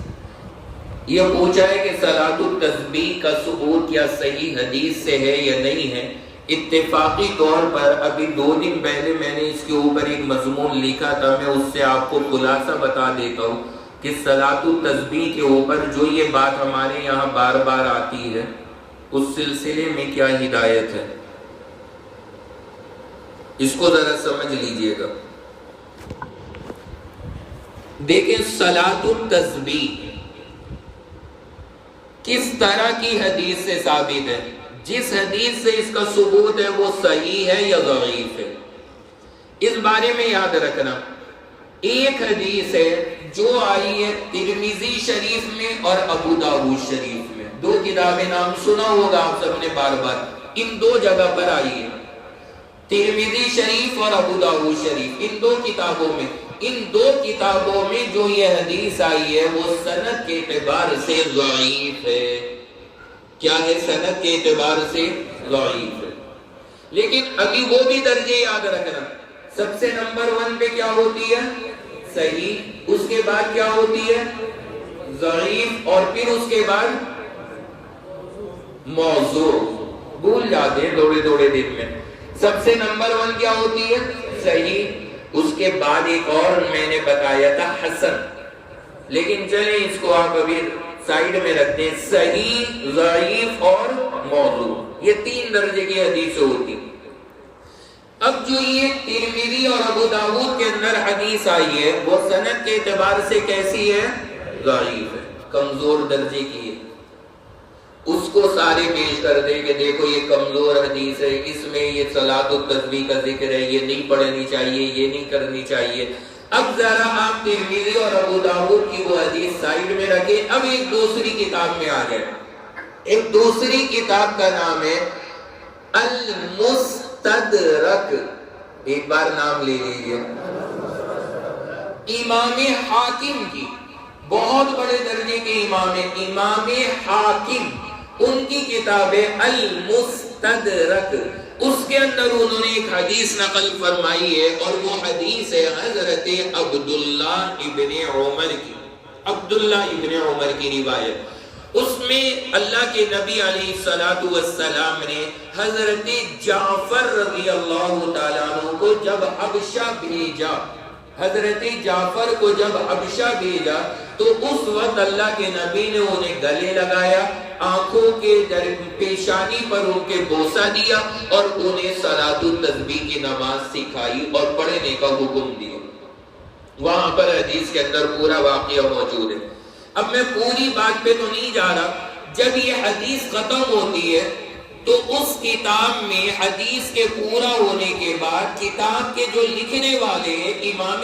یہ پوچھا ہے کہ صلاۃ التسبیح کا ثبوت کیا صحیح حدیث سے ہے یا نہیں ہے؟ اتفاقی طور پر ابھی 2 دن پہلے میں نے اس کے اوپر ایک مضمون لکھا تھا، میں اس سے آپ کو خلاصہ بتا دیتا ہوں کہ صلاۃ التسبیح کے اوپر جو یہ بات ہمارے یہاں بار بار آتی ہے اس سلسلے میں کیا ہدایت ہے، اس کو ذرا سمجھ لیجئے گا۔ دیکھیں صلاۃ التسبیح کس طرح کی حدیث سے ثابت ہے؟ جس حدیث سے اس کا ثبوت ہے وہ صحیح ہے یا ضعیف ہے؟ اس بارے میں یاد رکھنا ایک حدیث ہے جو آئی ہے ترمذی شریف میں اور ابو داؤد شریف میں، دو کتابیں نام سنا ہوگا آپ سب نے بار بار، ان دو جگہ پر آئی ہے، ترمذی شریف اور ابو داؤد شریف، ان دو کتابوں میں، ان دو کتابوں میں جو یہ حدیث آئی ہے وہ سند کے اعتبار سے ضعیف ہے۔ کیا ہے؟ سند کے اعتبار سے ضعیف ہے۔ لیکن ابھی وہ بھی درجے یاد رکھنا، سب سے نمبر 1 پہ کیا ہوتی ہے؟ صحیح، اس کے بعد کیا ہوتی ہے؟ ضعیف، اور پھر اس کے بعد موضوع۔ بھول جاتے ہیں دوڑے دن میں۔ سب سے نمبر 1 کیا ہوتی ہے؟ صحیح، اس کے بعد ایک اور میں نے بتایا تھا حسن، لیکن چلیں اس کو آپ ابھی سائیڈ میں رکھتے ہیں، صحیح، ضعیف اور موضوع، یہ 3 درجے کی حدیث ہوتی ہیں۔ اب جو یہ ترمذی اور ابو داؤد کے اندر حدیث آئی ہے وہ سند کے اعتبار سے کیسی ہے؟ ضعیف ہے، کمزور درجے کی ہے۔ اس کو سارے پیش کر دیں کہ دیکھو یہ کمزور حدیث ہے، اس میں یہ صلاۃ التسبیح کا ذکر ہے، یہ نہیں پڑھنی چاہیے، یہ نہیں کرنی چاہیے۔ اب ذرا آپ ترمذی اور ابو داؤد کی وہ حدیث سائیڈ میں رکھیں، اب ایک دوسری کتاب میں آ گئے۔ ایک دوسری کتاب کا نام ہے المستدرک، ایک بار نام لے لیجیے، امام حاکم کی، بہت بڑے درجے کے امام ہیں، امام حاکم، ان کی کتاب ہے المستدرک۔ اس کے اندر انہوں نے ایک حدیث نقل فرمائی ہے، اور وہ حدیث ہے حضرت عبداللہ ابن عمر کی، عبداللہ ابن عمر کی روایت۔ اس میں اللہ کے نبی علیہ السلام نے حضرت جعفر رضی اللہ تعالیٰ عنہ کو جب حبشہ بھیجا، حضرت جعفر کو جب حبشہ بھیجا تو اس وقت اللہ کے نبی نے انہیں گلے لگایا، آنکھوں کے پیشانی پر ان کے بوسہ دیا، اور انہیں صلاۃ التسبیح کی نماز سکھائی اور پڑھنے کا حکم دیا۔ وہاں پر حدیث کے اندر پورا واقعہ موجود ہے۔ اب میں پوری بات پہ تو نہیں جا رہا، جب یہ حدیث ختم ہوتی ہے تو اس کتاب میں حدیث کے پورا ہونے کے بعد کتاب کے جو لکھنے والے ہیں امام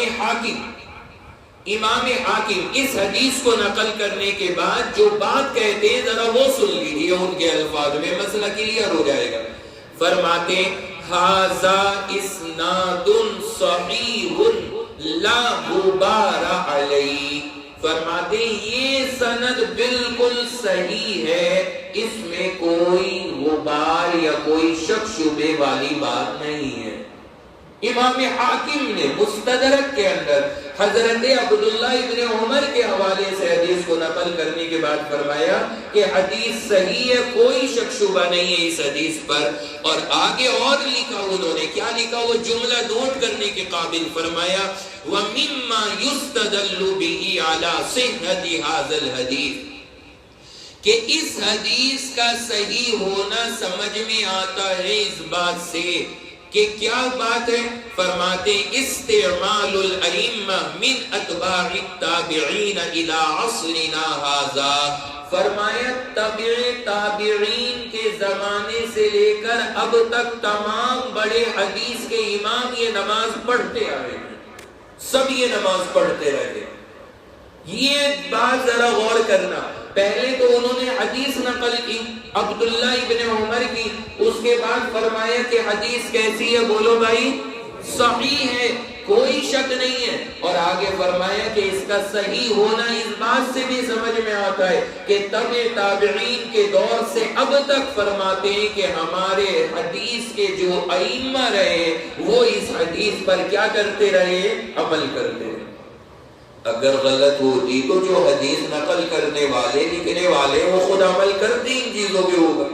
حاکم اس حدیث کو نقل کرنے کے بعد جو بات کہتے ہیں ذرا وہ سن لیجیے ان کے الفاظ میں، مسئلہ کلیئر ہو جائے گا۔ فرماتے ہیں ھذا اسناد صحیح لا غبار علیہ، فرماتے یہ سند بالکل صحیح ہے، اس میں کوئی غبار یا کوئی شک شبے والی بات نہیں ہے۔ امام حاکم نے مستدرک کے اندر حضرت عبداللہ ابن عمر کے حوالے سے حدیث کو نقل کرنے کے بعد فرمایا کہ حدیث صحیح ہے، کوئی شک شبہ نہیں ہے اس حدیث پر، اور آگے اور لکھا انہوں نے، کیا لکھا وہ جملہ نوٹ کرنے کے قابل، فرمایا وَمِمَّا يُسْتَدَلُّ بِهِ عَلَى صِحَّةِ هَذَا الْحَدِيثِ، کہ اس حدیث کا صحیح ہونا سمجھ میں آتا ہے اس بات سے کہ کیا بات ہے، فرماتے استعمال الائمہ من اتباع التابعین الى عصرنا ھذا، فرمایا تابعین کے زمانے سے لے کر اب تک تمام بڑے حدیث کے امام یہ نماز پڑھتے آئے ہیں، سب یہ نماز پڑھتے رہے۔ یہ بات ذرا غور کرنا، پہلے تو انہوں نے حدیث نقل کی عبداللہ ابن عمر کی، اس کے بعد فرمایا کہ حدیث کیسی ہے، بولو بھائی، صحیح ہے، کوئی شک نہیں ہے، اور آگے فرمایا کہ اس کا صحیح ہونا اس بات سے بھی سمجھ میں آتا ہے کہ تابعین کے دور سے اب تک فرماتے ہیں کہ ہمارے حدیث کے جو ائمہ رہے وہ اس حدیث پر کیا کرتے رہے، عمل کرتے رہے۔ اگر غلط ہوتی تو جو حدیث نقل کرنے والے لکھنے والے وہ خود عمل کرتے ان چیزوں کے اوپر،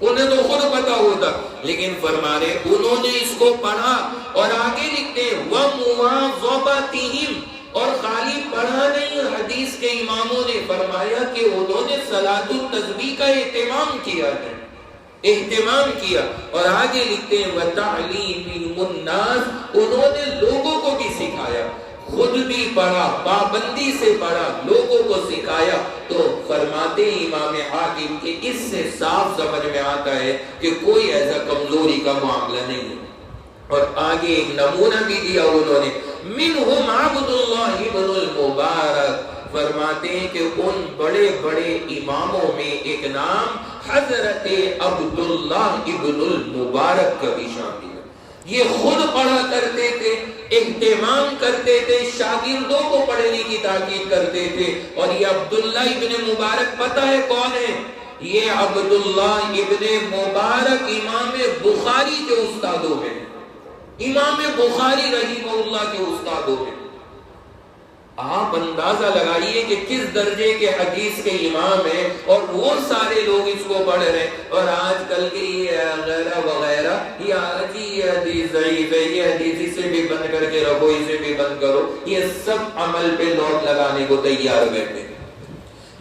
انہیں تو خود پتا ہوتا، لیکن فرما رہے انہوں نے اس کو پڑھا، اور آگے لکھتے وَمُوَاظَبَتِهِمْ، اور خالی پڑھا نہیں، حدیث کے اماموں نے فرمایا کہ انہوں نے صلاۃ التسبیح کا اہتمام کیا ہے، اہتمام کیا، اور آگے لکھتے ہیں وَتَعْلِيمِهِمُ النَّاسِ، انہوں نے لوگوں کو بھی سکھایا، خود بھی پڑھا، پابندی سے پڑھا، لوگوں کو سکھایا۔ تو فرماتے امام حاکم کہ اس سے صاف سمجھ میں آتا ہے کہ کوئی ایسا کمزوری کا معاملہ نہیں ہے۔ اور آگے ایک نمونہ بھی دیا انہوں نے، منہم عبداللہ ابن المبارک، فرماتے ہیں کہ ان بڑے بڑے اماموں میں ایک نام حضرت عبداللہ ابن المبارک کا بھی شامل ہے۔ یہ خود پڑھا کرتے تھے، اہتمام کرتے تھے، شاگردوں کو پڑھنے کی تاکید کرتے تھے۔ اور یہ عبداللہ ابن مبارک پتہ ہے کون ہے؟ یہ عبداللہ ابن مبارک امام بخاری کے استادوں میں، امام بخاری رحمہ اللہ کے استادوں میں۔ آپ اندازہ لگائیے کہ کس درجے کے حدیث کے امام ہیں، اور وہ سارے لوگ اس کو پڑھ رہے ہیں۔ اور آج کل کے یہ وغیرہ وغیرہ، یہ حدیث ضعیف ہے، یہ حدیث اسے بھی بند کر کے رکھو، اسے بھی بند کرو، یہ سب عمل پہ نوٹ لگانے کو تیار بیٹھے۔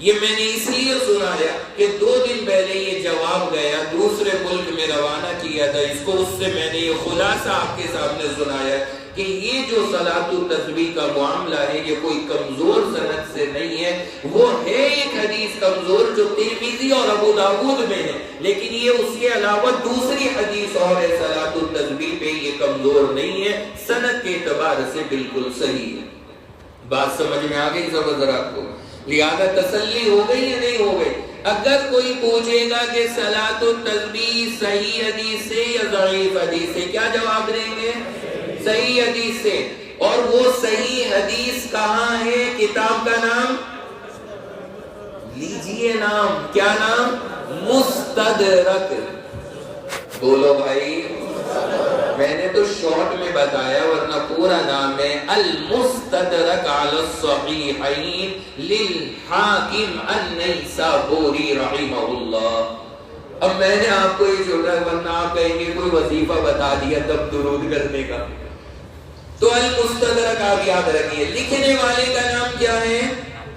یہ میں نے اس لیے سنایا کہ 2 دن پہلے یہ جواب گیا، دوسرے ملک میں روانہ کیا تھا اس کو، اس سے میں نے یہ خلاصہ آپ کے سامنے سنایا کہ یہ جو صلاۃ التسبیح کا معاملہ ہے یہ کوئی کمزور سند سے نہیں ہے، وہ ہے ایک حدیث کمزور جو ترمذی اور ابو داؤد میں ہے، لیکن یہ اس کے علاوہ دوسری حدیث اور ہے صلاۃ التسبیح پہ، یہ کمزور نہیں ہے، سند کے اعتبار سے بالکل صحیح ہے۔ بات سمجھ میں آ گئی سب حضرات کو؟ لہذا تسلی ہو گئی یا نہیں ہو گئی؟ اگر کوئی پوچھے گا کہ صلاۃ التسبیح صحیح حدیث سے یا ضعیف حدیث سے، کیا جواب دیں گے؟ صحیح حدیث سے۔ اور وہ صحیح حدیث کہاں ہے؟ کتاب کا نام لیجئے، نام کیا نام؟ مستدرک۔ بولو بھائی، میں نے تو شارٹ میں بتایا، ورنہ پورا نام ہے المستدرک علی الصحیحین للحاکم النیسابوری رحمہ اللہ۔ اب میں نے آپ کو یہ چھوڑا، ورنہ آپ کہیں گے کوئی وظیفہ بتا دیا تب درود کرنے کا۔ تو المستدرک آپ یاد رکھیے، لکھنے والے کا نام کیا ہے؟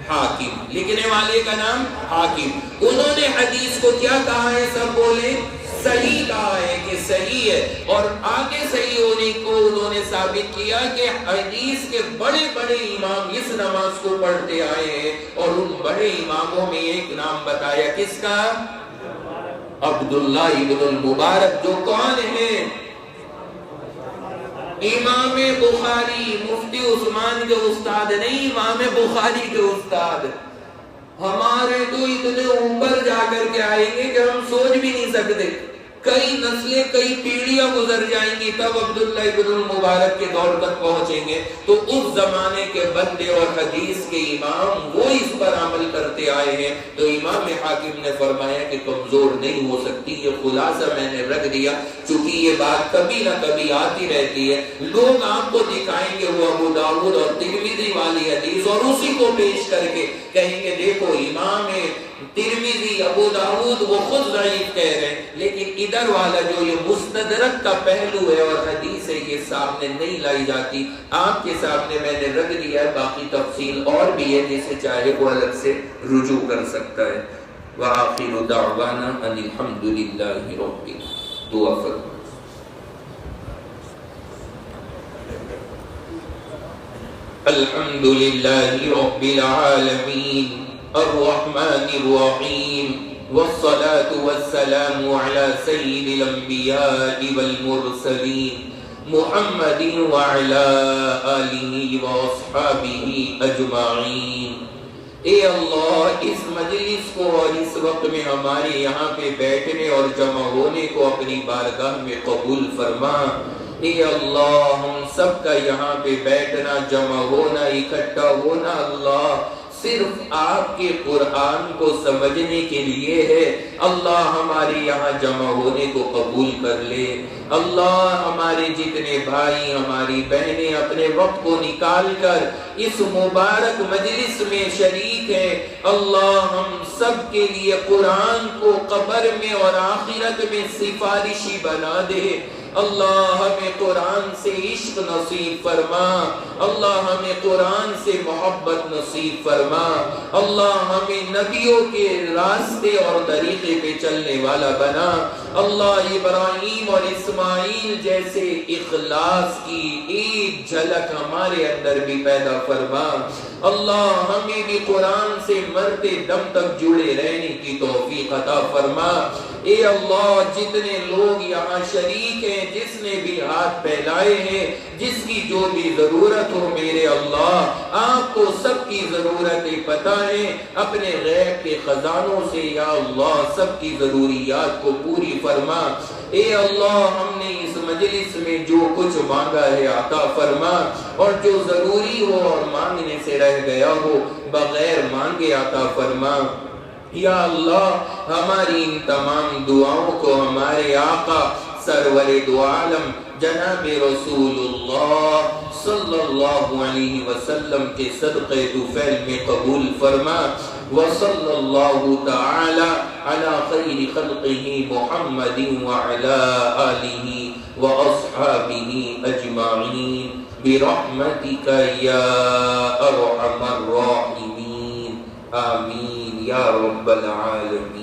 حاکم۔ لکھنے والے کا نام حاکم۔ انہوں نے حدیث کو کیا کہا ہے؟ سب بولے صحیح کہا ہے کہ صحیح ہے، اور آگے صحیح ہونے کو انہوں نے ثابت کیا کہ حدیث کے بڑے بڑے امام اس نماز کو پڑھتے آئے ہیں، اور ان بڑے اماموں میں ایک نام بتایا، کس کا؟ عبداللہ ابن المبارک، جو کون ہے؟ امام بخاری، مفتی عثمان کے استاد نہیں، امام بخاری کے استاد۔ ہمارے تو اتنے اوپر جا کر کے آئیں گے کہ ہم سوچ بھی نہیں سکتے، کئی نسلیں کئی پیڑھیاں گزر جائیں گی تب عبداللہ ابن المبارک کے دور تک پہنچیں گے۔ تو اس زمانے کے بندے اور حدیث کے امام وہ اس پر عمل کرتے آئے ہیں، تو امام حاکم نے فرمایا کہ کمزور نہیں ہو سکتی۔ یہ خلاصہ میں نے رکھ دیا، چونکہ یہ بات کبھی نہ کبھی آتی رہتی ہے، لوگ آپ کو دکھائیں گے وہ ابو داؤد اور ترمذی والی حدیث، اور اسی کو پیش کر کے کہیں گے دیکھو امام ترمذی ابو داؤد وہ خود ضعیف کہہ رہے ہیں، لیکن ادھر والا جو یہ مستدرک کا پہلو ہے اور حدیث ہے، یہ سامنے نہیں لائی جاتی۔ آپ کے سامنے میں نے رکھ دیا ہے، باقی تفصیل اور بھی ہے جسے چاہے وہ الگ سے رجوع کر سکتا ہے۔ وآخر دعوانا ان الحمد للہ رب دعا فرمائیں۔ الحمد للہ رب العالمین الرحمن الرحیم والصلاة والسلام على سید الانبیاء والمرسلین محمد وعلى آلہ واصحابہ اجمعین۔ اے اللہ، اس مجلس کو اور اس وقت میں ہمارے یہاں پہ بیٹھنے اور جمع ہونے کو اپنی بارگاہ میں قبول فرما۔ اے اللہ، ہم سب کا یہاں پہ بیٹھنا، جمع ہونا، اکٹھا ہونا اللہ صرف آپ کے قرآن کو سمجھنے کے لیے ہے۔ اللہ ہمارے یہاں جمع ہونے کو قبول کر لے۔ اللہ ہمارے جتنے بھائی ہماری بہنیں اپنے وقت کو نکال کر اس مبارک مجلس میں شریک ہیں، اللہ ہم سب کے لیے قرآن کو قبر میں اور آخرت میں سفارشی بنا دے۔ اللہ ہمیں قرآن سے عشق نصیب فرما، اللہ ہمیں قرآن سے محبت نصیب فرما، اللہ ہمیں نبیوں کے راستے اور طریقے پہ چلنے والا بنا۔ اللہ ابراہیم اور اسماعیل جیسے اخلاص کی ایک جھلک ہمارے اندر بھی پیدا فرما۔ اللہ ہمیں بھی قرآن سے مرتے دم تک جڑے رہنے کی توفیق عطا فرما۔ اے اللہ جتنے لوگ یہاں شریک ہیں، جس نے بھی ہاتھ پھیلائے ہیں، جس کی جو بھی ضرورت ہو میرے اللہ، آپ کو سب کی ضرورتیں پتہ ہیں، اپنے غیب کے خزانوں سے یا اللہ سب کی ضروریات کو پوری فرما۔ اے اللہ ہم نے اس مجلس میں جو کچھ مانگا ہے عطا فرما، اور جو ضروری ہو اور مانگنے سے رہ گیا ہو بغیر مانگے عطا فرما۔ یا اللہ ہماری ان تمام دعاؤں کو ہمارے آقا سرور دو عالم جناب رسول اللہ صلی اللہ علیہ وسلم کے صدقے طفیل میں قبول فرما۔ وصلی اللہ تعالی علی خیر خلقہ محمد وعلی آلہ واصحابہ اجمعین برحمتک یا ارحم الراحمین، آمین یا رب العالمین۔